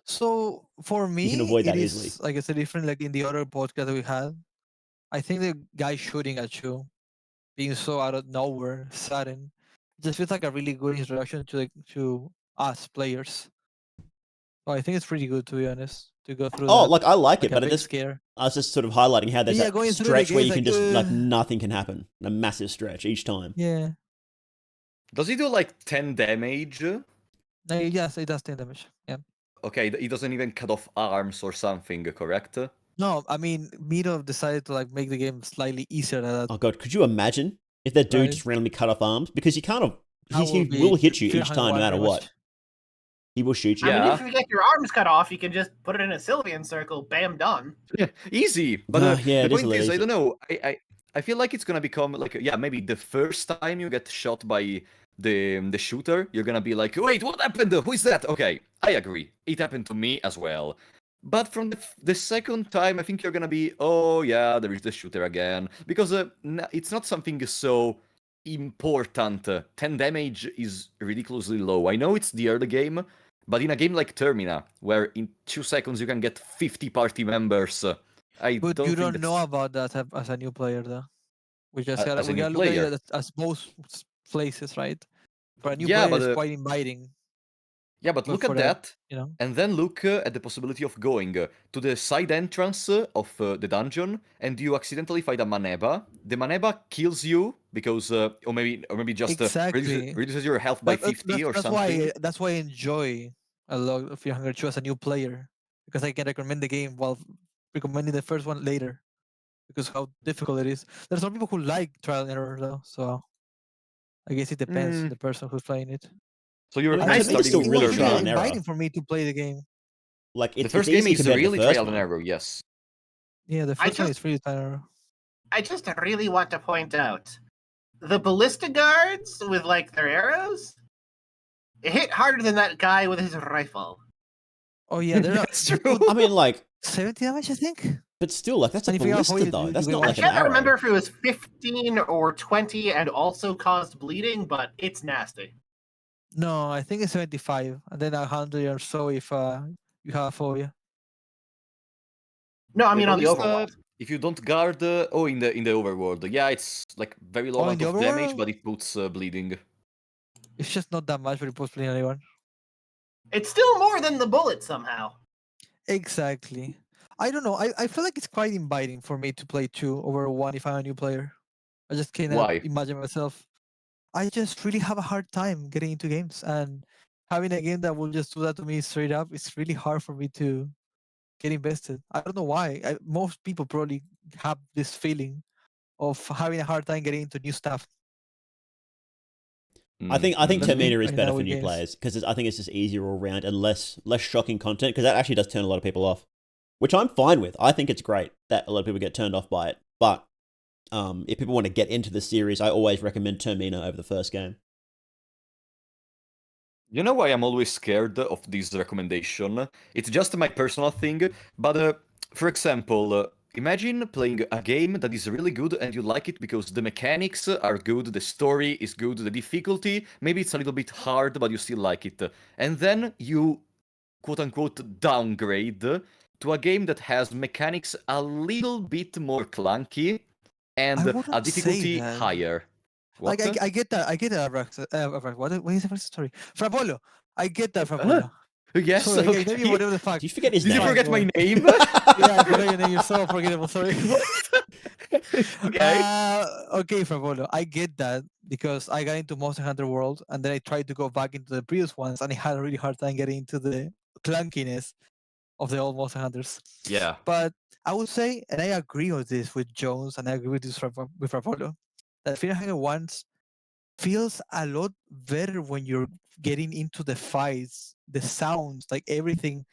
So for me, can avoid that it easily. is like I said, different. Like in the other podcast that we had, I think the guy shooting at you, being so out of nowhere, sudden, It just feels like a really good introduction to us players. So I think it's pretty good, to be honest, to go through Oh, that like I like it, like a but big scare. I was just sort of highlighting how But there's yeah, that going through the stretch game where is you can like, just like nothing can happen, a massive stretch each time. yeah. Does he do like 10 damage? No, yes, it does 10 damage. Yeah. Okay, he doesn't even cut off arms or something, correct? No, I mean, Mito decided to like make the game slightly easier than that, Oh god, could you imagine if that dude right? just randomly cut off arms? Because you kind of That he will be will hit you Fear each time, no 101 matter pretty what. much. He will shoot you. I mean, if Yeah. you get your arms cut off, you can just put it in a Sylvian circle, bam, done. Yeah, easy. But Yeah, the it is a point little is, I easy. don't know. I feel like it's gonna become like yeah, maybe the first time you get shot by the shooter, you're gonna be like, wait, what happened? Who is that? Okay, I agree. It happened to me as well. But from the second time, I think you're gonna be, oh yeah, there is the shooter again, because it's not something so important. 10 damage is ridiculously low. I know it's the early game, but in a game like Termina, where in 2 seconds you can get 50 party members, I But don't you think don't know that's about that as a new player, though. as a We new gotta look at player. it as both places, right? For a new Yeah, player, but it's quite inviting. But look for at that, that, you know, and then look at the possibility of going to the side entrance of the dungeon, and you accidentally find a maneba. The maneba kills you because, or maybe just exactly. reduces your health by 50 or something. That's why I enjoy a lot of Fear Hunger 2 as a new player, because I can recommend the game while recommending the first one later, because how difficult it is. There's some people who like trial and error though, so I guess it depends on Mm, the person who's playing it. so I you're mean, I to just me, it, it's starting still it with really was trial really and Termina. error. inviting for me to play the game. Like The it's first game easier is compared to the really first trial and one. error, yes. Yeah, the I first one just, is really trial and error. I just really want to point out the ballista guards with like their arrows hit harder than that guy with his rifle. Oh yeah, That's they true. do I mean, like, 70 damage, I think. but still, like that's a And if you have ballista foil, though. That's get not I like worse. an can't arrow. remember if it was 15 or 20 and also caused bleeding, but it's nasty. No, I think it's 75, and then 100 or so if you have foil. No, I The mean on the ballista, overworld. if you don't guard, in the overworld, yeah, it's like very low Oh, in amount the of damage, overworld, but it puts bleeding. it's just not that much for the post playing anyone. It's still more than the bullet somehow. Exactly. I don't know. I feel like it's quite inviting for me to play 2 over 1 if I'm a new player. I just cannot Why? imagine myself. I just really have a hard time getting into games, and having a game that will just do that to me straight up, it's really hard for me to get invested. I don't know why. Most people probably have this feeling of having a hard time getting into new stuff I think Mm. Terminator is in better our for new games. players because I think it's just easier all around and less shocking content because that actually does turn a lot of people off, which I'm fine with. I think it's great that a lot of people get turned off by it. But if people want to get into the series, I always recommend Termina over the first game. You know why I'm always scared of this recommendation? It's just my personal thing, but for example, imagine playing a game that is really good and you like it because the mechanics are good, the story is good, the difficulty, maybe it's a little bit hard, but you still like it. And then you quote unquote downgrade to a game that has mechanics a little bit more clunky I and a wouldn't say difficulty that. higher. Like What? I get that. I get that. What is the first story? Frapolo. I get that, Frapolo. Yes, Sorry, okay, maybe okay. whatever the fuck. Do you forget his Did you name? Fine, forget go my on. name? Yeah, I forgot your name. You're so unforgettable. Sorry. Okay. Okay, Frapolo. I get that because I got into Monster Hunter World and then I tried to go back into the previous ones and I had a really hard time getting into the clunkiness of the old Monster Hunters. Yeah. But I would say, and I agree with this with Jones, and I agree with this with Rapolo, that Fear Hunger Ones feels a lot better when you're getting into the fights, the sounds, like everything,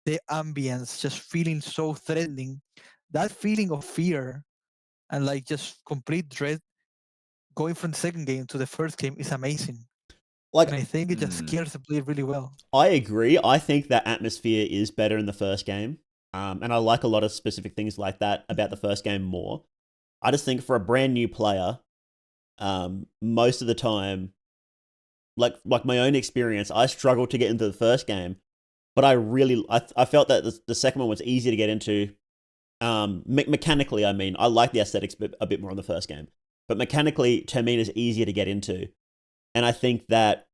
the ambience, just feeling so threatening. That feeling of fear and like just complete dread going from the second game to the first game is amazing. Like, And I think it just Hmm. scares the player really well. I agree. I think that atmosphere is better in the first game. And I like a lot of specific things like that about the first game more. I just think for a brand new player, most of the time, like my own experience, I struggled to get into the first game, but I felt that the second one was easier to get into. Mechanically, I mean, I like the aesthetics a bit more on the first game, but mechanically, Termina's easier to get into. and I think that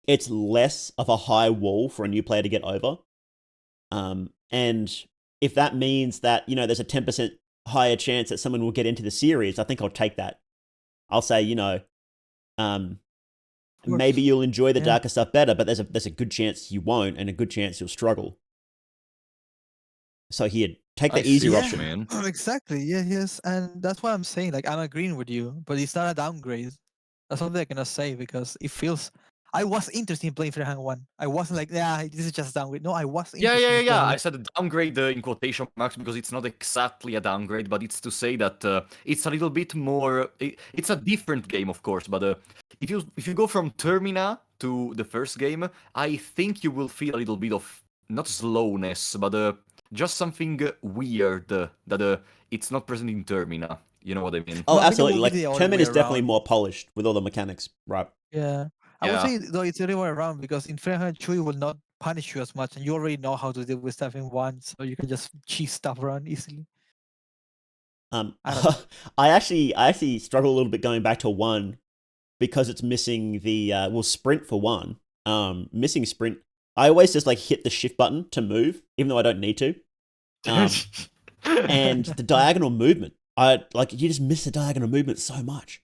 it's less of a high wall for a new player to get over. And if that means that, you know, there's a 10% higher chance that someone will get into the series, I think I'll take that. I'll say, you know, maybe you'll enjoy the darker stuff better, but there's a good chance you won't, and a good chance you'll struggle. So here, take the easier option. Man. Exactly. Yeah. Yes. And that's what I'm saying. Like, I'm agreeing with you, but it's not a downgrade. That's something I cannot say because it feels. I was interested in playing Freehand 1. I wasn't like, yeah, this is just a downgrade. No, I was interested. Yeah. I said downgrade in quotation marks because it's not exactly a downgrade, but it's to say that it's a little bit more. It's a different game, of course. But if you go from Termina to the first game, I think you will feel a little bit of not slowness, but just something weird that it's not present in Termina. You know what I mean? Oh, No, I think it absolutely. will Like, be the other Termin way is definitely around. more polished with all the mechanics, right? Yeah. I would Yeah. say, though, it's the other way around because in Fahrenheit 2, it will not punish you as much, and you already know how to deal with stuff in 1, so you can just cheese stuff around easily. I don't know. I actually struggle a little bit going back to 1 because it's missing the sprint for 1. Missing sprint. I always just like hit the shift button to move, even though I don't need to. And the diagonal movement, you just miss the diagonal movement so much.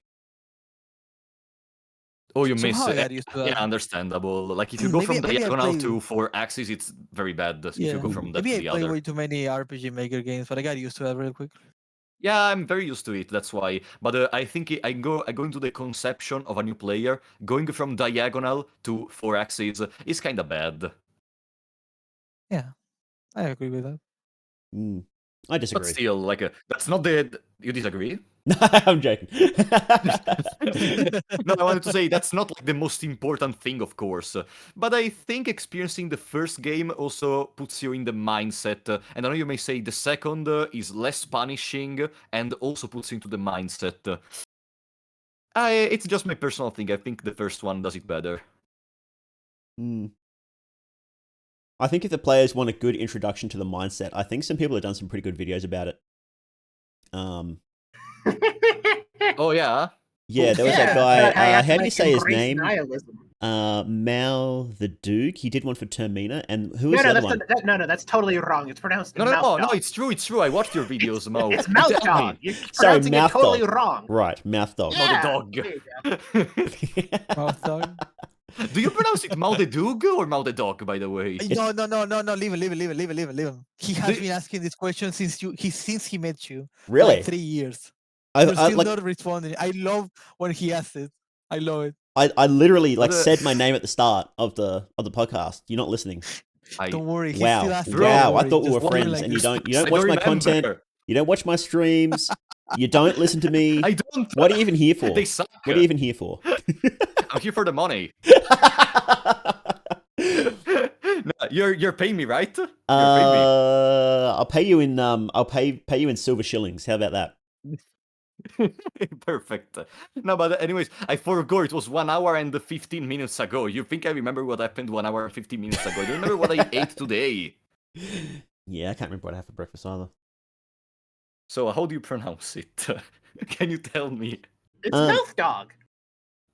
Oh, you miss Somehow I it. got used to that. Yeah, understandable. Like if you go from Maybe I diagonal play- to 4-axis, it's very bad. If you go from that Maybe to I the play other. way too many RPG Maker games, but I got used to that real quick. Yeah, I'm very used to it. That's why. But I think I go into the conception of a new player going from diagonal to 4-axis is kind of bad. Yeah, I agree with that. I But disagree. still, like that's not the. You disagree? I'm joking. No, I wanted to say that's not like the most important thing, of course. But I think experiencing the first game also puts you in the mindset. And I know you may say the second is less punishing and also puts you into the mindset. It's just my personal thing. I think the first one does it better. I think if the players want a good introduction to the mindset, I think some people have done some pretty good videos about it. Oh yeah. Yeah, there was Yeah, that guy. I have to, How do you like, say his embrace name? nihilism. Mal the Duke. He did one for Termina, and who was No, the no, other that's one? no, that's totally wrong. It's pronounced No, mouth dog. it's true. I watched your videos, Mo. It's mouth Tell me. dog. You're Sorry, pronouncing mouth it totally dog. wrong. Right, mouth dog. Mouth Yeah, dog. there you go. Mouth dog. Do you pronounce it Mao the Dog or Mao the Dog, by the way? No, leave him. He has been asking this question since he met you. Really? Like 3 years. I You're still like not responding. I love when he asks it. I love it. I literally like But, said my name at the start of the podcast. You're not listening. Don't worry. He's Wow, still asking. wow! Don't I worry, thought we just were leave it friends, like and this. you don't I watch don't my content. remember. You don't watch my streams. You don't listen to me. I don't. What are you even here for? They suck. What are you even here for? I'm here for the money. No, you're paying me, right? You're paying me. I'll pay you in pay you in silver shillings. How about that? Perfect. No, but anyways, I forgot it was 1 hour and 15 minutes ago. You think I remember what happened 1 hour and 15 minutes ago? Do you remember what I ate today? Yeah, I can't remember what I had for breakfast either. So how do you pronounce it? Can you tell me? It's mouth dog.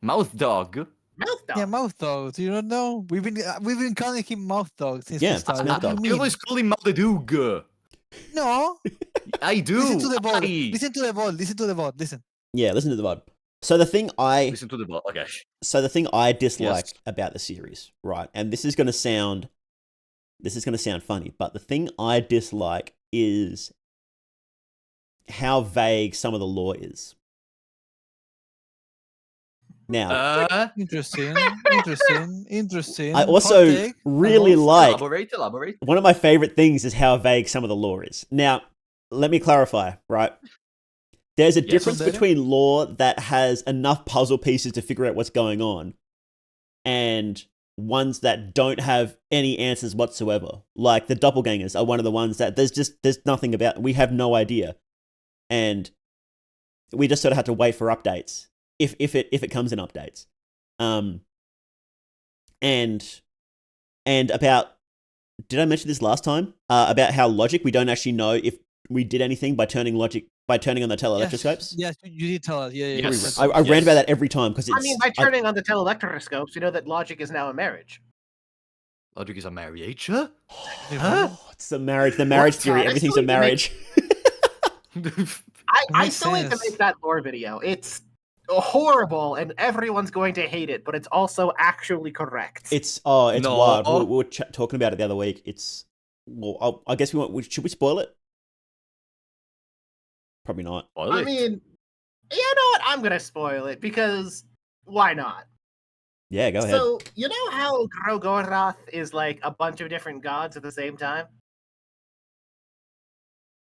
Mouth dog? Mouth dog. Yeah, mouth dog. Do you not know? We've been calling him mouth dog since Yeah, we started. mouth What do you dog. I mean? always call him Mao the Dog. No. I do. Listen to the VOD. I- Listen to the VOD. Listen to the VOD. Listen. Yeah, listen to the vibe. So the thing Listen to the ball. Okay. I dislike Yes. about the series, right? And this is going to sound funny, but the thing I dislike is how vague some of the lore is. Now, Interesting. Interesting. I Hot also take. really like Elaborate. one of my favorite things is how vague some of the lore is. Now, let me clarify, right? There's a Yes. difference Sondera? between lore that has enough puzzle pieces to figure out what's going on and ones that don't have any answers whatsoever. Like the doppelgangers are one of the ones that there's nothing about. We have no idea. And we just sort of have to wait for updates if it comes in updates. And about, did I mention this last time? About how logic, we don't actually know if we did anything by by turning on the Yes, teleelectroscopes? yes, you did tell us. Yeah, yeah. Yes. I rant about that every time because it's. I mean, by turning on the teleelectroscopes, you know that logic is now a marriage. Logic is a marriage? Huh? It's the marriage. The marriage What? theory. I Everything's still a need to make- marriage. I makes still need to sense. make that lore video. It's horrible, and everyone's going to hate it, but it's also actually correct. It's No. wild. We were talking about it the other week. It's I guess should we spoil it? Probably not. Spoil I it. mean, you know what? I'm gonna spoil it because why not? Yeah, go ahead. So you know how Grogoroth is like a bunch of different gods at the same time?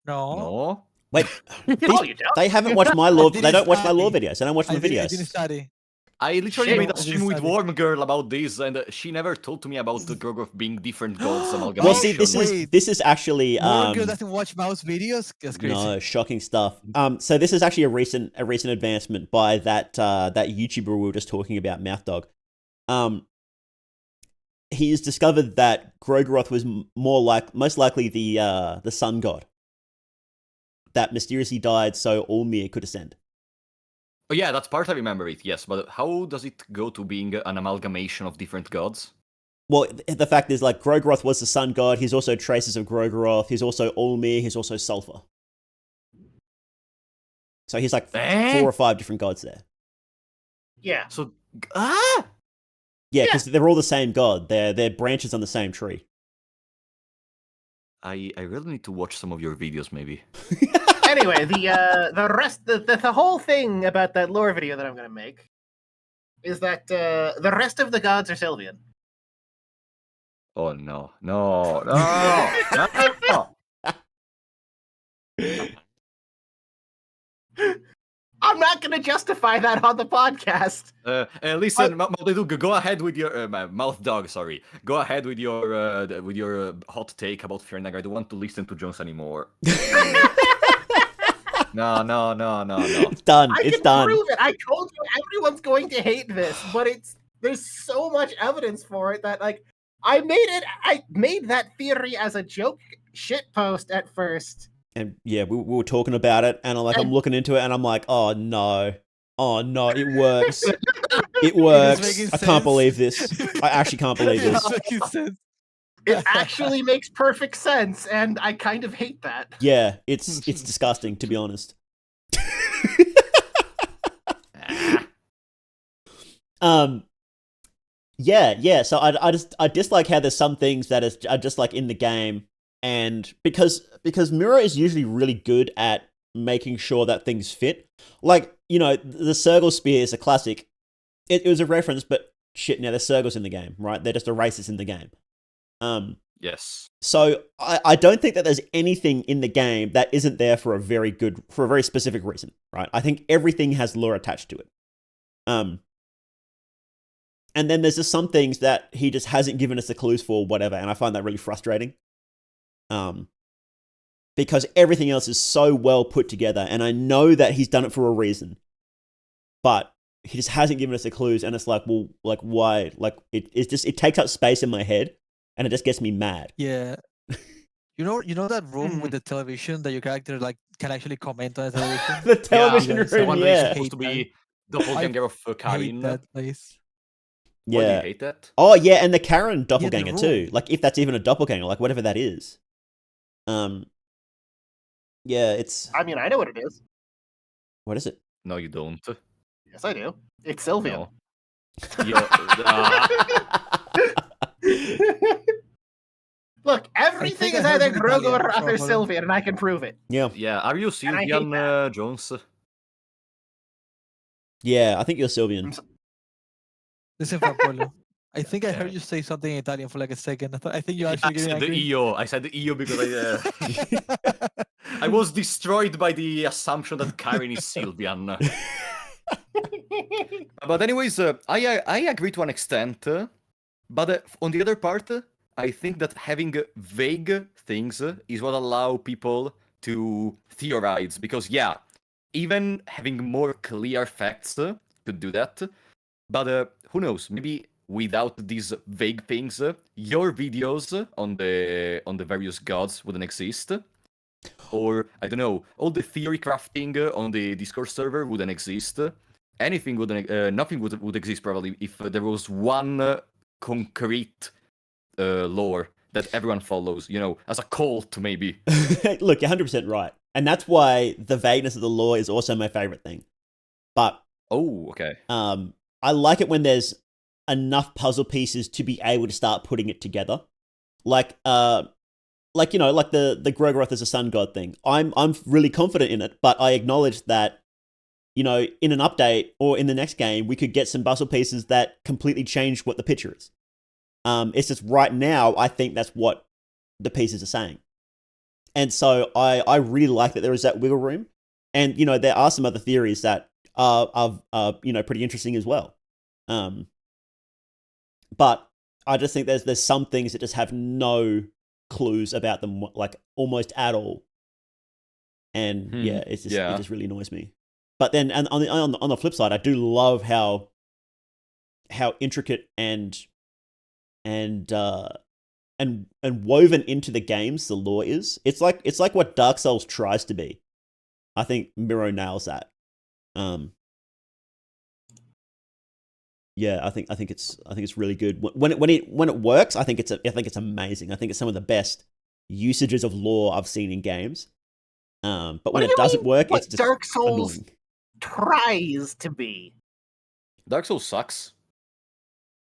No. No. Wait, Oh, you don't? they haven't watched my lore. didn't They don't watch my lore study. videos. They don't watch my I didn't videos. study. I literally Shit. made a I didn't stream with study. Worm Girl about this, and she never told to me about the Grogroth being different gods amalgamation. Well, see, this Wait. is actually Morgan doesn't watch mouse videos. That's crazy. no shocking stuff. So this is actually a recent advancement by that YouTuber we were just talking about, Mouth Dog. He's discovered that Grogoroth was most likely the sun god that mysteriously died so Ulmir could ascend. Oh yeah, that's part I remember it, yes, but how does it go to being an amalgamation of different gods? Well, the fact is, like, Grogoroth was the sun god. He's also traces of Grogoroth. He's also Ulmir. He's also Sulfur. So he's like 4 or 5 different gods there. Yeah. So, Yeah, because they're all the same god. They're branches on the same tree. I really need to watch some of your videos, maybe. Anyway, the whole thing about that lore video that I'm gonna make is that the rest of the gods are Sylvian. Oh no, no, no, no! I'm not gonna justify that on the podcast. Listen, Maldedu, go ahead with your mouth dog. Sorry, go ahead with your hot take about Fjernagar. I don't want to listen to Jones anymore. No. It's done. I It's can done. prove it. I told you everyone's going to hate this, but there's so much evidence for it that like I made that theory as a joke shit post at first. And yeah, we were talking about it, and I'm looking into it, and I'm like, oh no, it works. It works. making I can't sense. believe this. I actually can't believe this. It's making sense. It actually makes perfect sense, and I kind of hate that. Yeah, it's disgusting, to be honest. Yeah. So I dislike how there's some things that are just like in the game, and because Mirror is usually really good at making sure that things fit. Like, you know, the Circle Spear is a classic. It was a reference, but shit, now there's circles in the game, right? They're just erasers in the game. Yes. So I don't think that there's anything in the game that isn't there for a very specific reason, right? I think everything has lore attached to it. And then there's just some things that he just hasn't given us the clues for, whatever, and I find that really frustrating. Because everything else is so well put together, and I know that he's done it for a reason, but he just hasn't given us the clues, and it's like, well, like why? Like it takes up space in my head, and it just gets me mad. Yeah. You know that room with the television that your character like can actually comment on the television? The television Yeah, The room, one that is yeah. supposed to be doppelganger of Hate Karin. that place. Why do you Yeah. hate that? Oh yeah, and the Karen doppelganger too. room. Like if that's even a doppelganger, like whatever that is. Yeah, it's I mean, I know what it is. what is it? No, you don't. Yes, I do. It's Sylvian. No. Look, everything I is heard either from Italian, Grogor or so other hold on. Sylvian, and I can prove it. Yeah, Yeah, are you And I hate Sylvian, Jones? yeah. I think you're Sylvian. Listen, Frappolo. I think I heard you say something in Italian for like a second. I think you I actually getting said the angry. EO. I said the EO because I was destroyed by the assumption that Karin is Sylvian. But anyways, I agree to an extent. But on the other part, I think that having vague things is what allow people to theorize. Because yeah, even having more clear facts could do that. But who knows? Maybe without these vague things, your videos on the various gods wouldn't exist. or I don't know, all the theory crafting on the Discord server wouldn't exist. Anything wouldn't, nothing would exist probably if there was one concrete lore that everyone follows, as a cult maybe. Look, you're 100% right. And that's why the vagueness of the lore is also my favorite thing. But Oh, okay. I like it when there's enough puzzle pieces to be able to start putting it together. Like the Grogroth as a sun god thing. I'm really confident in it, but I acknowledge that, in an update or in the next game, we could get some puzzle pieces that completely change what the picture is. It's just right now, I think that's what the pieces are saying. And so I really like that there is that wiggle room. And, there are some other theories that are pretty interesting as well. But I just think there's some things that just have no clues about them, like almost at all. And it just really annoys me. But then, and on the flip side, I do love how intricate and woven into the games the lore is. It's like what Dark Souls tries to be. I think Miro nails that. I think it's really good. When it works, I think it's amazing. I think it's some of the best usages of lore I've seen in games. But when it doesn't work, it's just Dark Souls annoying. Tries to be. Dark Souls sucks.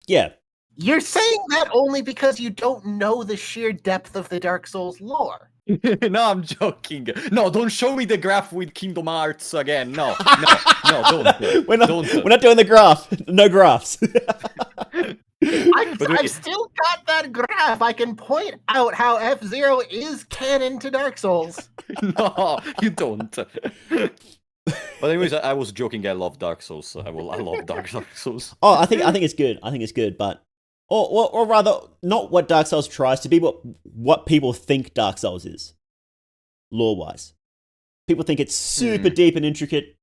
Yeah. You're saying that only because you don't know the sheer depth of the Dark Souls lore. No, I'm joking. No, don't show me the graph with Kingdom Hearts again. No, don't. We're not doing the graph. No graphs. I've still got that graph. I can point out how F-Zero is canon to Dark Souls. No, you don't. But anyways, I was joking. I love Dark Souls. I love Dark Souls. Oh, I think it's good. I think it's good, but or rather, not what Dark Souls tries to be, but what people think Dark Souls is, lore-wise. People think it's super deep and intricate,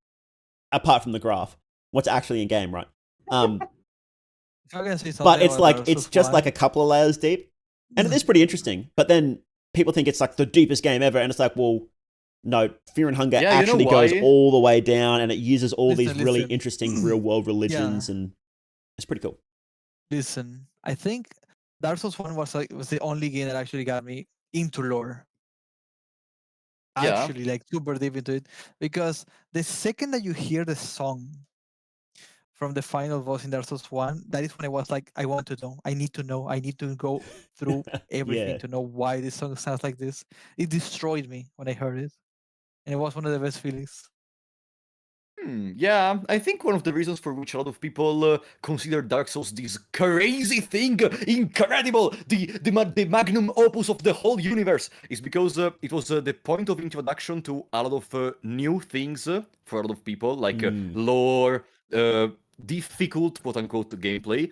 apart from the graph. What's actually in game, right? But it's like it's just like a couple of layers deep, and it is pretty interesting. But then people think it's like the deepest game ever, and it's like, well, no, Fear and Hunger actually goes all the way down, and it uses all these really interesting real-world religions, and it's pretty cool. Listen, I think Dark Souls 1 was the only game that actually got me into lore. Actually, like super deep into it, because the second that you hear the song from the final boss in Dark Souls 1, that is when I was like, I want to know. I need to know. I need to go through everything to know why this song sounds like this. It destroyed me when I heard it. And it was one of the best feelings. Yeah, I think one of the reasons for which a lot of people consider Dark Souls this crazy thing, incredible, the magnum opus of the whole universe, is because it was the point of introduction to a lot of new things for a lot of people, like lore, difficult quote-unquote gameplay,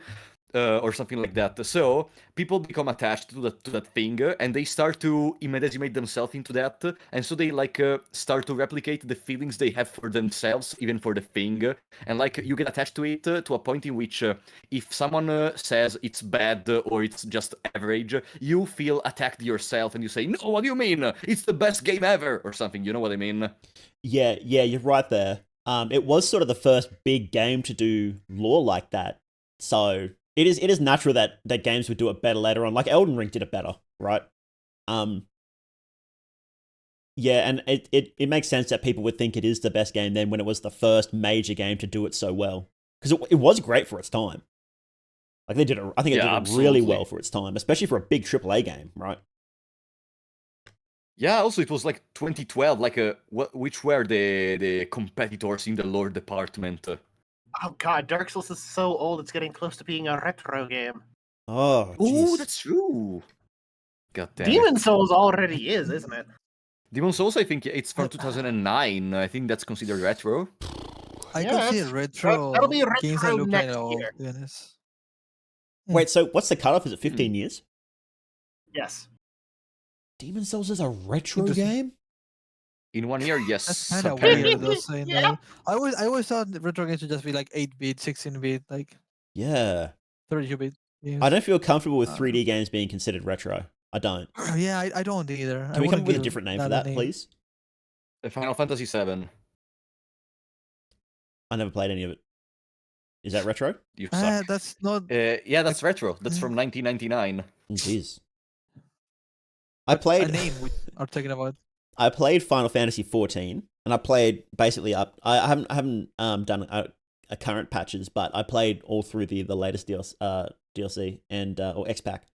or something like that. So people become attached to that thing, and they start to immediate themselves into that, and so they start to replicate the feelings they have for themselves, even for the thing, and you get attached to it to a point in which if someone says it's bad or it's just average, you feel attacked yourself, and you say, no, what do you mean? It's the best game ever, or something. You know what I mean? Yeah, you're right there. It was sort of the first big game to do lore like that, so it is natural that games would do it better later on. Like Elden Ring did it better, right? Yeah, and it makes sense that people would think it is the best game then when it was the first major game to do it so well. Because it was great for its time. Like I think it did it really well for its time, especially for a big AAA game, right? Yeah, also it was like 2012, which were the competitors in the lore department? Oh god, Dark Souls is so old, it's getting close to being a retro game. Oh, ooh, that's true. God damn Demon Souls already is, isn't it? Demon Souls, I think it's from 2009. I think that's considered retro. I can see a retro. That'll be games retro that next look year. to be honest. Wait, so what's the cutoff? Is it 15 years? Yes. Demon Souls is a retro game? In 1 year, yes. That's kind of apparently. weird though. Saying that. I always thought retro games would just be like 8-bit, 16-bit, like Yeah. 32-bit. I don't feel comfortable with 3D games being considered retro. I don't. Yeah, I don't either. I Can we come wouldn't up with a give different name for that a that, name. please? Final Fantasy VII. I never played any of it. Is that retro? You suck. That's not. Yeah, that's retro. That's from 1999. Jeez. I What played. a name we are talking about. I played Final Fantasy 14, and I played basically up. I haven't done a current patches, but I played all through the latest DLC and or X pack,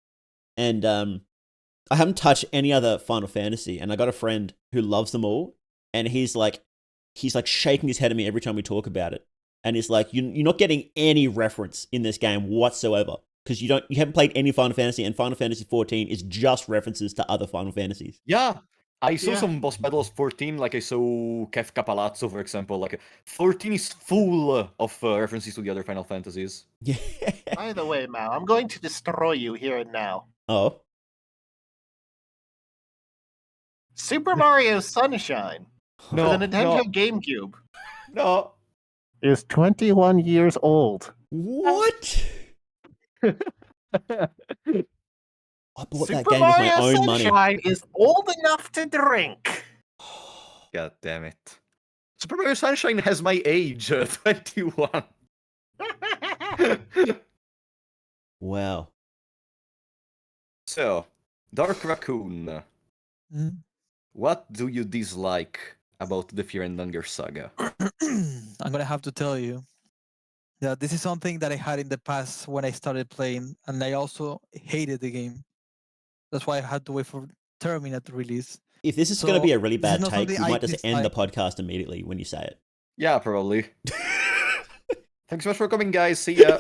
and I haven't touched any other Final Fantasy. And I got a friend who loves them all, and he's like shaking his head at me every time we talk about it, and he's like, you're not getting any reference in this game whatsoever. Because you haven't played any Final Fantasy, and Final Fantasy 14 is just references to other Final Fantasies. Yeah, I saw Yeah. some boss battles 14, like I saw Kefka Palazzo, for example. Like 14 is full of references to the other Final Fantasies. Yeah. By the way, Mao, I'm going to destroy you here and now. Oh. Super Mario Sunshine for the Nintendo GameCube No. is 21 years old. What? I bought that Super game with my Mario own money. Sunshine is old enough to drink. God damn it. Super Mario Sunshine has my age, 21. Wow. So, Dark Raccoon, Mm. what do you dislike about the Fear and Hunger saga? I'm gonna have to tell you that this is something that I had in the past when I started playing, and I also hated the game. That's why I had to wait for Termina to release. If this is going to So, be a really this is bad not take, something we I might just end the dislike. podcast immediately when you say it. Yeah, probably. Thanks so much for coming, guys. See ya.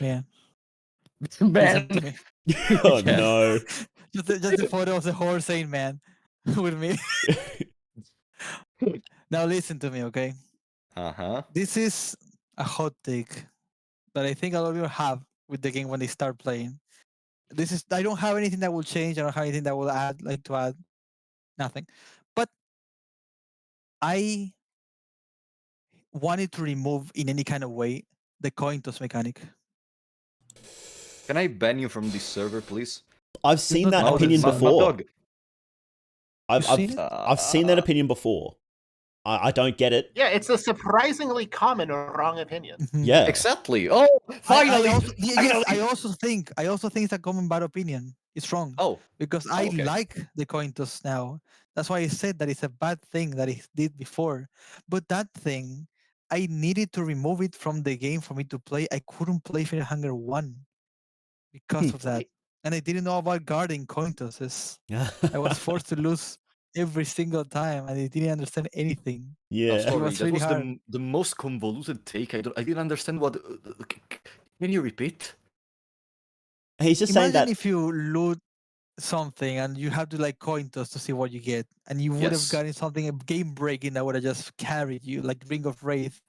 Man, Man. listen to me. Oh Yeah. no. Just the photo of the horse saying "man" with me. Now listen to me, okay? Uh-huh. This is a hot take that I think a lot of people have with the game when they start playing. I don't have anything that will change. I don't have anything that will add, like to add, nothing. But I wanted to remove in any kind of way the coin toss mechanic. Can I ban you from this server, please? I've seen not that know opinion this, Mad before. Dog. I've You've seen it? I've seen that opinion before. I don't get it. Yeah, it's a surprisingly common wrong opinion. Mhm. Yeah. Exactly. Oh, finally. Yes, I Finally! also think it's a common bad opinion. It's wrong Oh, because I okay. like the coin toss now. That's why I said that it's a bad thing that it did before. But that thing, I needed to remove it from the game for me to play. I couldn't play Fear and Hunger 1 because of that. And I didn't know about guarding coin tosses. I was forced to lose every single time and I didn't understand anything. Oh, Yeah. sorry, was that really was hard. the most convoluted take. I didn't understand what. Can you repeat? He's just saying Imagine that. if you loot something and you have to like coin toss to see what you get, and you would have Yes. gotten something game breaking that would have just carried you, like Ring of Wraith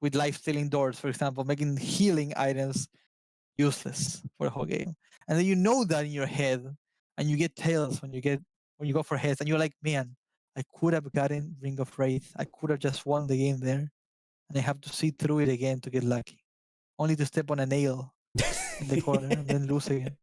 with life stealing doors, for example, making healing items useless for the whole game. And then you know that in your head, and you get tails when you go for heads, and you're like, man, I could have gotten Ring of Wraith. I could have just won the game there, and I have to see through it again to get lucky, only to step on a nail in the corner and then lose again.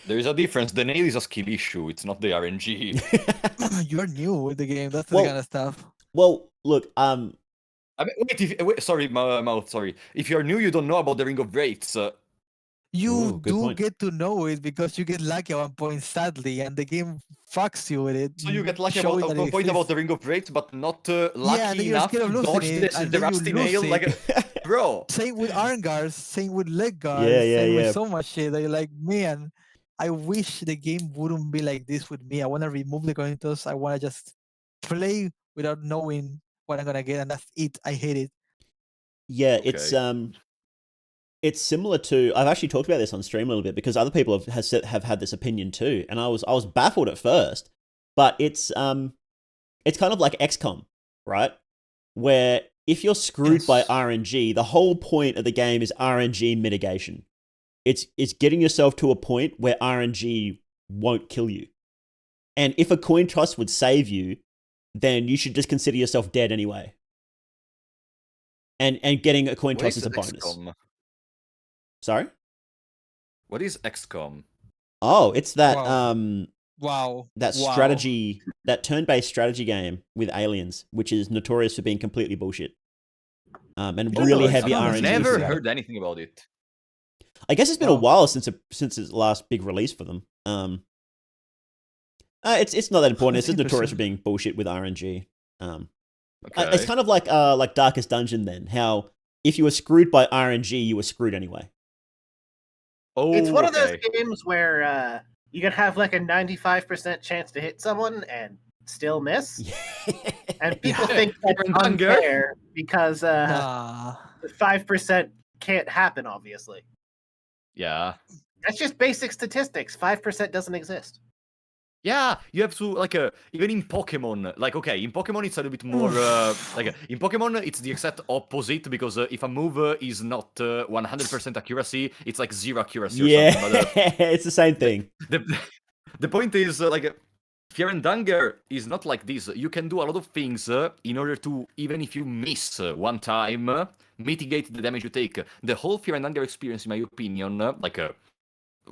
There is a difference. The nail is a skill issue. It's not the RNG. You're new with the game. That's the Well- kind of stuff. Well, look. I mean, wait, sorry, mouth. Sorry. If you're new, you don't know about the Ring of Wraiths. You Ooh, good do point. get to know it because you get lucky at one point, sadly, and the game fucks you with it. So you get lucky showing about that a it point about exists. the Ring of Wraiths, but not Yeah, lucky and then you're enough scared to of losing dodge it, the and then you rusty lose nail. it. Like, bro. Same with arm guards, same with leg guards, Yeah, same yeah. with so much shit that you're like, man, I wish the game wouldn't be like this with me. I want to remove the coin toss. I want to just play without knowing what I'm gonna get, and that's it. I hate it. Yeah, Okay. it's similar to. I've actually talked about this on stream a little bit because other people have had this opinion too, and I was baffled at first, but it's kind of like XCOM, right? Where if you're screwed by Yes. RNG, the whole point of the game is RNG mitigation. It's getting yourself to a point where RNG won't kill you, and if a coin toss would save you, then you should just consider yourself dead anyway. And getting a coin What toss is is a bonus. XCOM? Sorry? What is XCOM? Oh, it's that Wow. Wow. that Wow. strategy, that turn-based strategy game with aliens, which is notorious for being completely bullshit. And really heavy not RNG Never throughout it. heard anything about it. I guess it's been a Wow. while since its last big release for them. It's not that important. It's That's just notorious for interesting. being bullshit with RNG. It's Okay. kind of like Darkest Dungeon then. How if you were screwed by RNG, you were screwed anyway. Oh, It's one of those okay. games where you can have like a 95% chance to hit someone and still miss. And people think that's Fear and Hunger. unfair because Nah. 5% can't happen, obviously. Yeah. That's just basic statistics. 5% doesn't exist. Yeah, you have to even in Pokemon. Like, okay, in Pokemon it's a little bit more in Pokemon it's the exact opposite because if a move is not 100% accuracy, it's like 0 accuracy or Yeah, something. But it's the same thing. the point is Fear and Hunger is not like this. You can do a lot of things in order to, even if you miss one time, mitigate the damage you take. The whole Fear and Hunger experience, in my opinion,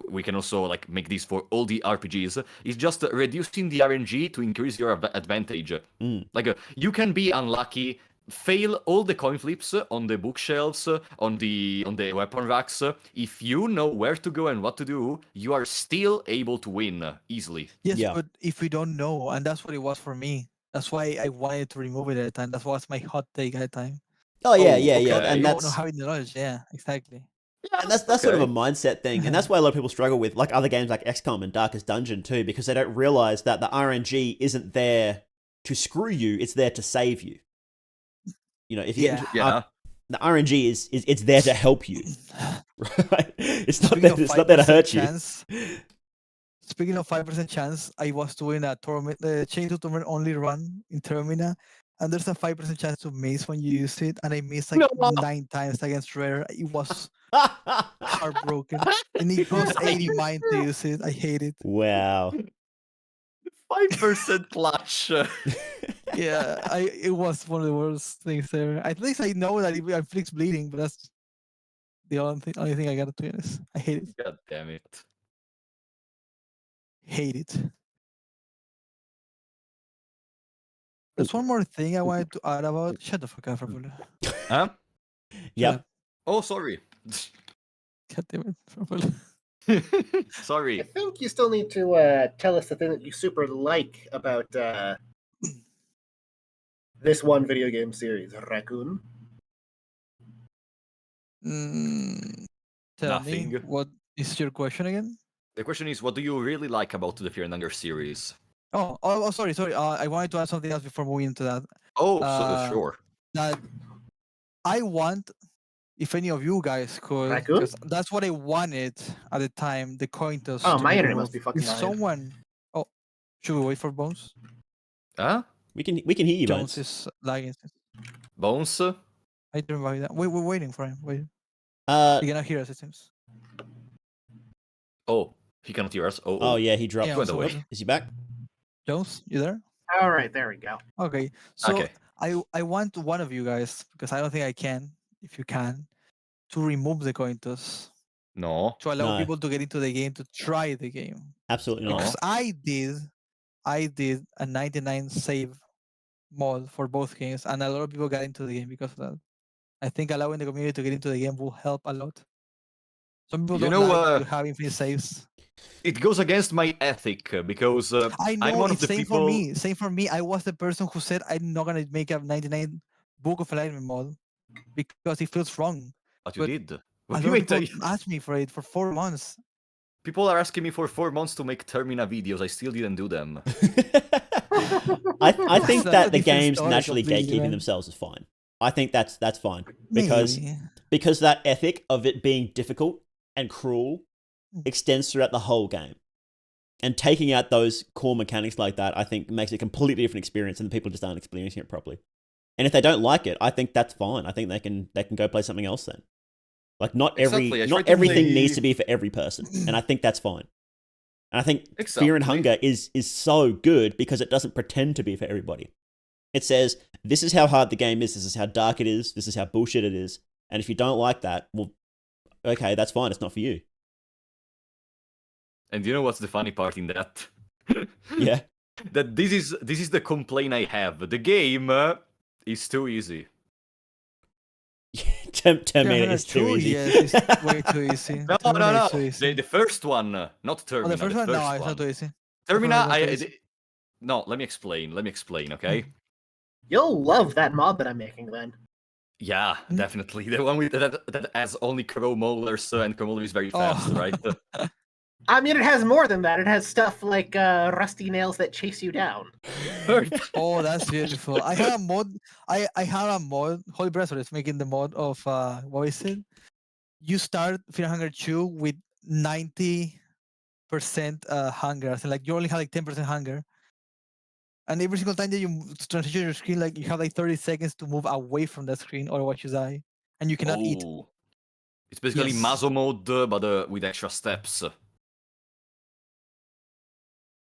we can also make this for all the RPGs, is just reducing the RNG to increase your advantage. Mm. You can be unlucky, fail all the coin flips on the bookshelves, on the weapon racks. If you know where to go and what to do, you are still able to win easily. Yes, Yeah. but if we don't know, and that's what it was for me. That's why I wanted to remove it at the time. That was my hot take at the time. Oh yeah, Oh, yeah, yeah, okay. and You don't know that's having the knowledge. Yeah, exactly. Yeah, that's sort of a okay. mindset thing, and that's why a lot of people struggle with like other games like XCOM and Darkest Dungeon too, because they don't realize that the RNG isn't there to screw you; it's there to save you. You know, if you get into Yeah. the RNG is it's there to help you, right? It's not Speaking there. of It's not there to 5% hurt you. chance, speaking of 5% chance, I was doing a tournament, Chain to Tournament only run in Termina, and there's a 5% chance to miss when you use it, and I missed like No. 9 times against Rare. It was heartbroken, and it costs 80 mine to use it. I hate it. Wow. 5% clutch. Yeah, it was one of the worst things there. At least I know that it inflicts bleeding, but that's the only thing I got to be honest. I hate it. God damn it. Hate it. There's one more thing I wanted to add about. Shut the fuck up, Rapula. Huh? Yep. Oh, sorry. God damn it, Rapula. I Sorry. think you still need to tell us the thing that you super like about this one video game series, Raccoon. Tell me, Nothing. what is your question again? The question is, what do you really like about the Fear and Hunger series? Sorry. I wanted to add something else before moving into that. Oh, Uh, sure. That I want, if any of you guys could, Raccoon? because that's what I wanted at the time, the coin toss Oh, to my be internet must removed. be fucking If dying. someone, should we wait for Bones? Huh? We can hear you, Jones Bones. is lagging. Bones? I don't know that. We're waiting for him. Wait, he cannot hear us. It seems. Oh, he cannot hear us. Oh yeah, he dropped. Yeah, went also away. waiting. Is he back? Jones, you there? All right, there we go. Okay, so Okay. I want one of you guys, because I don't think I can, if you can, to remove the coin toss No. to allow No. people to get into the game to try the game. Absolutely not. Because I did a 99 save mod for both games, and a lot of people got into the game because of that. I think allowing the community to get into the game will help a lot. Some people You don't know, like to have infinite saves. It goes against my ethic because I I'm know one of it's the same people. for me. Same for me. I was the person who said I'm not gonna make a 99 Book of Alignment mod because it feels wrong. But you But did. A What do lot you of mean? people asked me for it for 4 months. People are asking me for 4 months to make Termina videos. I still didn't do them. I think That's a that the different games story naturally completely, gatekeeping man. themselves is fine. I think that's fine because Maybe. that ethic of it being difficult and cruel extends throughout the whole game. And taking out those core mechanics like that, I think makes it a completely different experience, and the people just aren't experiencing it properly. And if they don't like it, I think that's fine. I think they can go play something else then. Like not Exactly, I tried to everything play- needs to be for every person, and I think that's fine. And I think Fear and Exactly. Hunger is so good because it doesn't pretend to be for everybody. It says, this is how hard the game is, this is how dark it is, this is how bullshit it is, and if you don't like that, well, okay, that's fine, it's not for you. And you know what's the funny part in that? Yeah. That this is the complaint I have. The game is too easy. Terminator is too 2, easy. yes, it's way too easy. No, Terminator no. is too easy. The first one, not Oh, the Termina. first The one? No, first it's not one. too easy. Termina, Not too easy. no. Let me explain. Okay. You'll love that mod that I'm making then. Yeah, Mm. definitely. The one with that has only crow molars and crow molar is very fast, Oh. right? I mean, it has more than that. It has stuff like rusty nails that chase you down. Oh, that's beautiful. I have a mod. I have a mod. Holy Brasser is making the mod of what is it? You start Fear Hunger 2 with 90% hunger. So like you only have like 10% hunger. And every single time that you transition your screen, like you have like 30 seconds to move away from that screen, otherwise you die. And you cannot eat. Oh. It's basically Yes. Mazo mode, but with extra steps.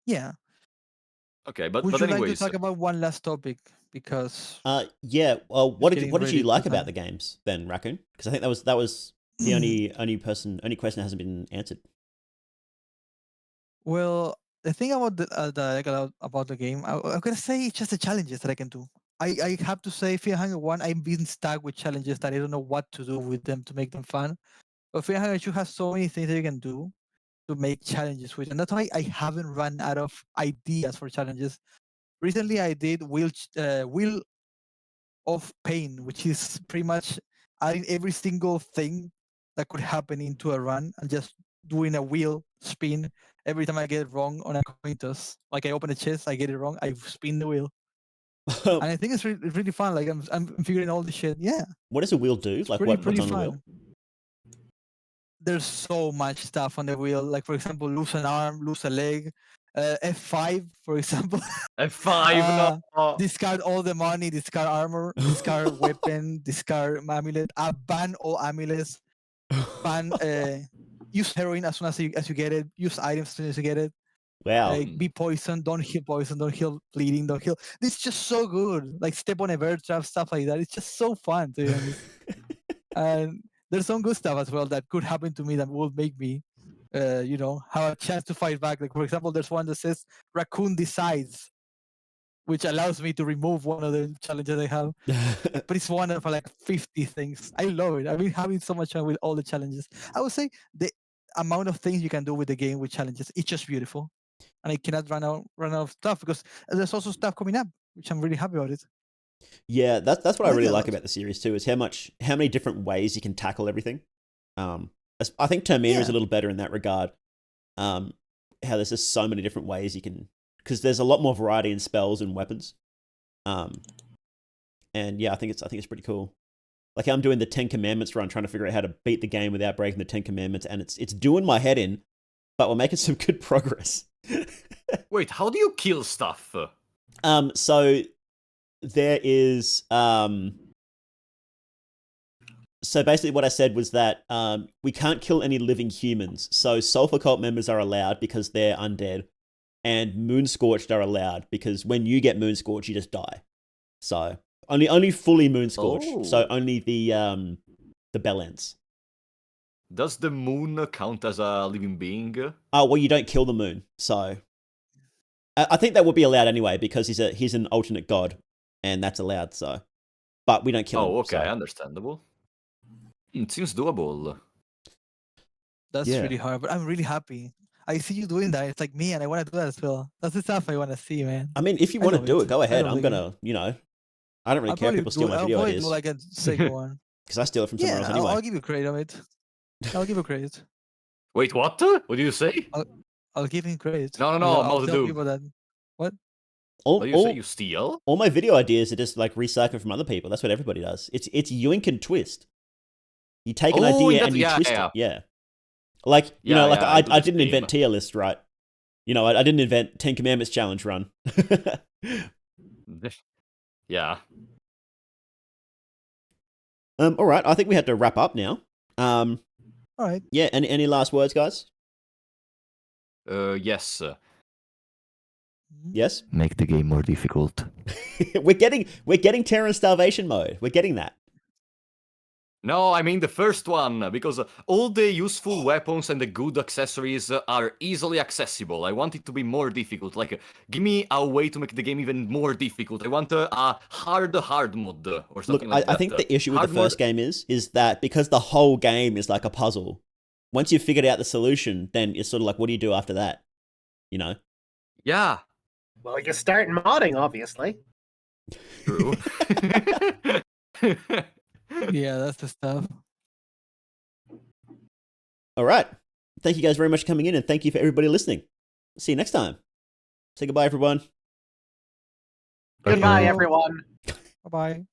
Yeah. Okay, Would but you like to anyways, talk about one last topic? Because Yeah. Well, it's getting what did really you like too about time. the games then, Raccoon? Because I think that was the only question that hasn't been answered. Well, the thing about that I like about the game, I'm gonna say it's just the challenges that I can do. I have to say, Fear Hunger 1, I've been stuck with challenges that I don't know what to do with them to make them fun. But Fear Hunger 2 has so many things that you can do to make challenges with, and that's why I haven't run out of ideas for challenges. Recently, I did Wheel of Pain, which is pretty much adding every single thing that could happen into a run and just doing a wheel spin every time I get it wrong on a coin toss. Like I open a chest, I get it wrong, I spin the wheel, and I think it's really fun. Like I'm figuring all this shit. Yeah, What does a wheel do? it's Like pretty what's pretty on the wheel? fun. There's so much stuff on the wheel. Like for example, lose an arm, lose a leg. F5, for example. F5, no. Discard all the money, discard armor, discard weapon, discard amulet, ban all amulets, ban use heroin as soon as you get it, use items as soon as you get it. Wow. Like be poisoned, don't heal poison, don't heal bleeding, don't heal. This is just so good. Like step on a bear trap, stuff like that. It's just so fun to be honest. And there's some good stuff as well that could happen to me that will make me have a chance to fight back. Like for example, there's one that says raccoon decides, which allows me to remove one of the challenges I have. But it's one of like 50 things. I love it. I've been having so much fun with all the challenges. I would say the amount of things you can do with the game with challenges, it's just beautiful. And I cannot run out of stuff because there's also stuff coming up, which I'm really happy about it. Yeah, that's what I I like really it a like lot. about the series too, is how many different ways you can tackle everything. I think Termina is a Yeah. little better in that regard. How there's just so many different ways you can, because there's a lot more variety in spells and weapons. And yeah, I think it's pretty cool. Like I'm doing the 10 Commandments run, trying to figure out how to beat the game without breaking the 10 Commandments, and it's doing my head in, but we're making some good progress. Wait, how do you kill stuff? So there is so basically what I said was that we can't kill any living humans. So Sulfur Cult members are allowed because they're undead, and Moon Scorched are allowed because when you get Moon Scorched, you just die. So only fully Moon Scorched. Oh. So only the bell ends. Does the moon count as a living being? Oh well, you don't kill the moon. So I think that would be allowed anyway because he's an alternate god, and that's allowed. So, but we don't kill him. Oh, okay, So. understandable. It seems doable. That's Yeah. really hard, but I'm really happy. I see you doing that. It's like me, and I want to do that as well. That's the stuff I want to see, man. I mean, if you I want to love do it. it, go I ahead. love I'm the game. gonna, I don't really care if people steal my I'll video probably ideas do like a second one. because I steal it from somewhere Yeah, else anyway. I'll give you credit of it. I'll give you credit. Wait, what? What did you say? I'll give him credit. No, I'll Mountain tell Dew. people that. What? All, What do you say? all, You steal? all my video ideas are just like recycled from other people. That's what everybody does. It's yoink and twist. You take an Oh, idea that's- and you yeah, twist yeah. it. Yeah. Like Yeah, like yeah, I do I the didn't same. invent tier list, right? I didn't invent 10 Commandments challenge run. Yeah. All right, I think we had to wrap up now. All right. Yeah. Any last words, guys? Yes. Yes. Make the game more difficult. we're getting Terran starvation mode. We're getting that. No, I mean the first one, because all the useful weapons and the good accessories are easily accessible. I want it to be more difficult. Like, give me a way to make the game even more difficult. I want a hard mode or Look, something like I that. think the issue with the Hard mode, first game is that because the whole game is like a puzzle. Once you've figured out the solution, then it's sort of like, what do you do after that? You know? yeah, Well, you start modding, obviously. true. Yeah, that's the stuff. All right. Thank you guys very much for coming in, and thank you for everybody listening. See you next time. Say goodbye, everyone. Goodbye, you. everyone. Bye bye.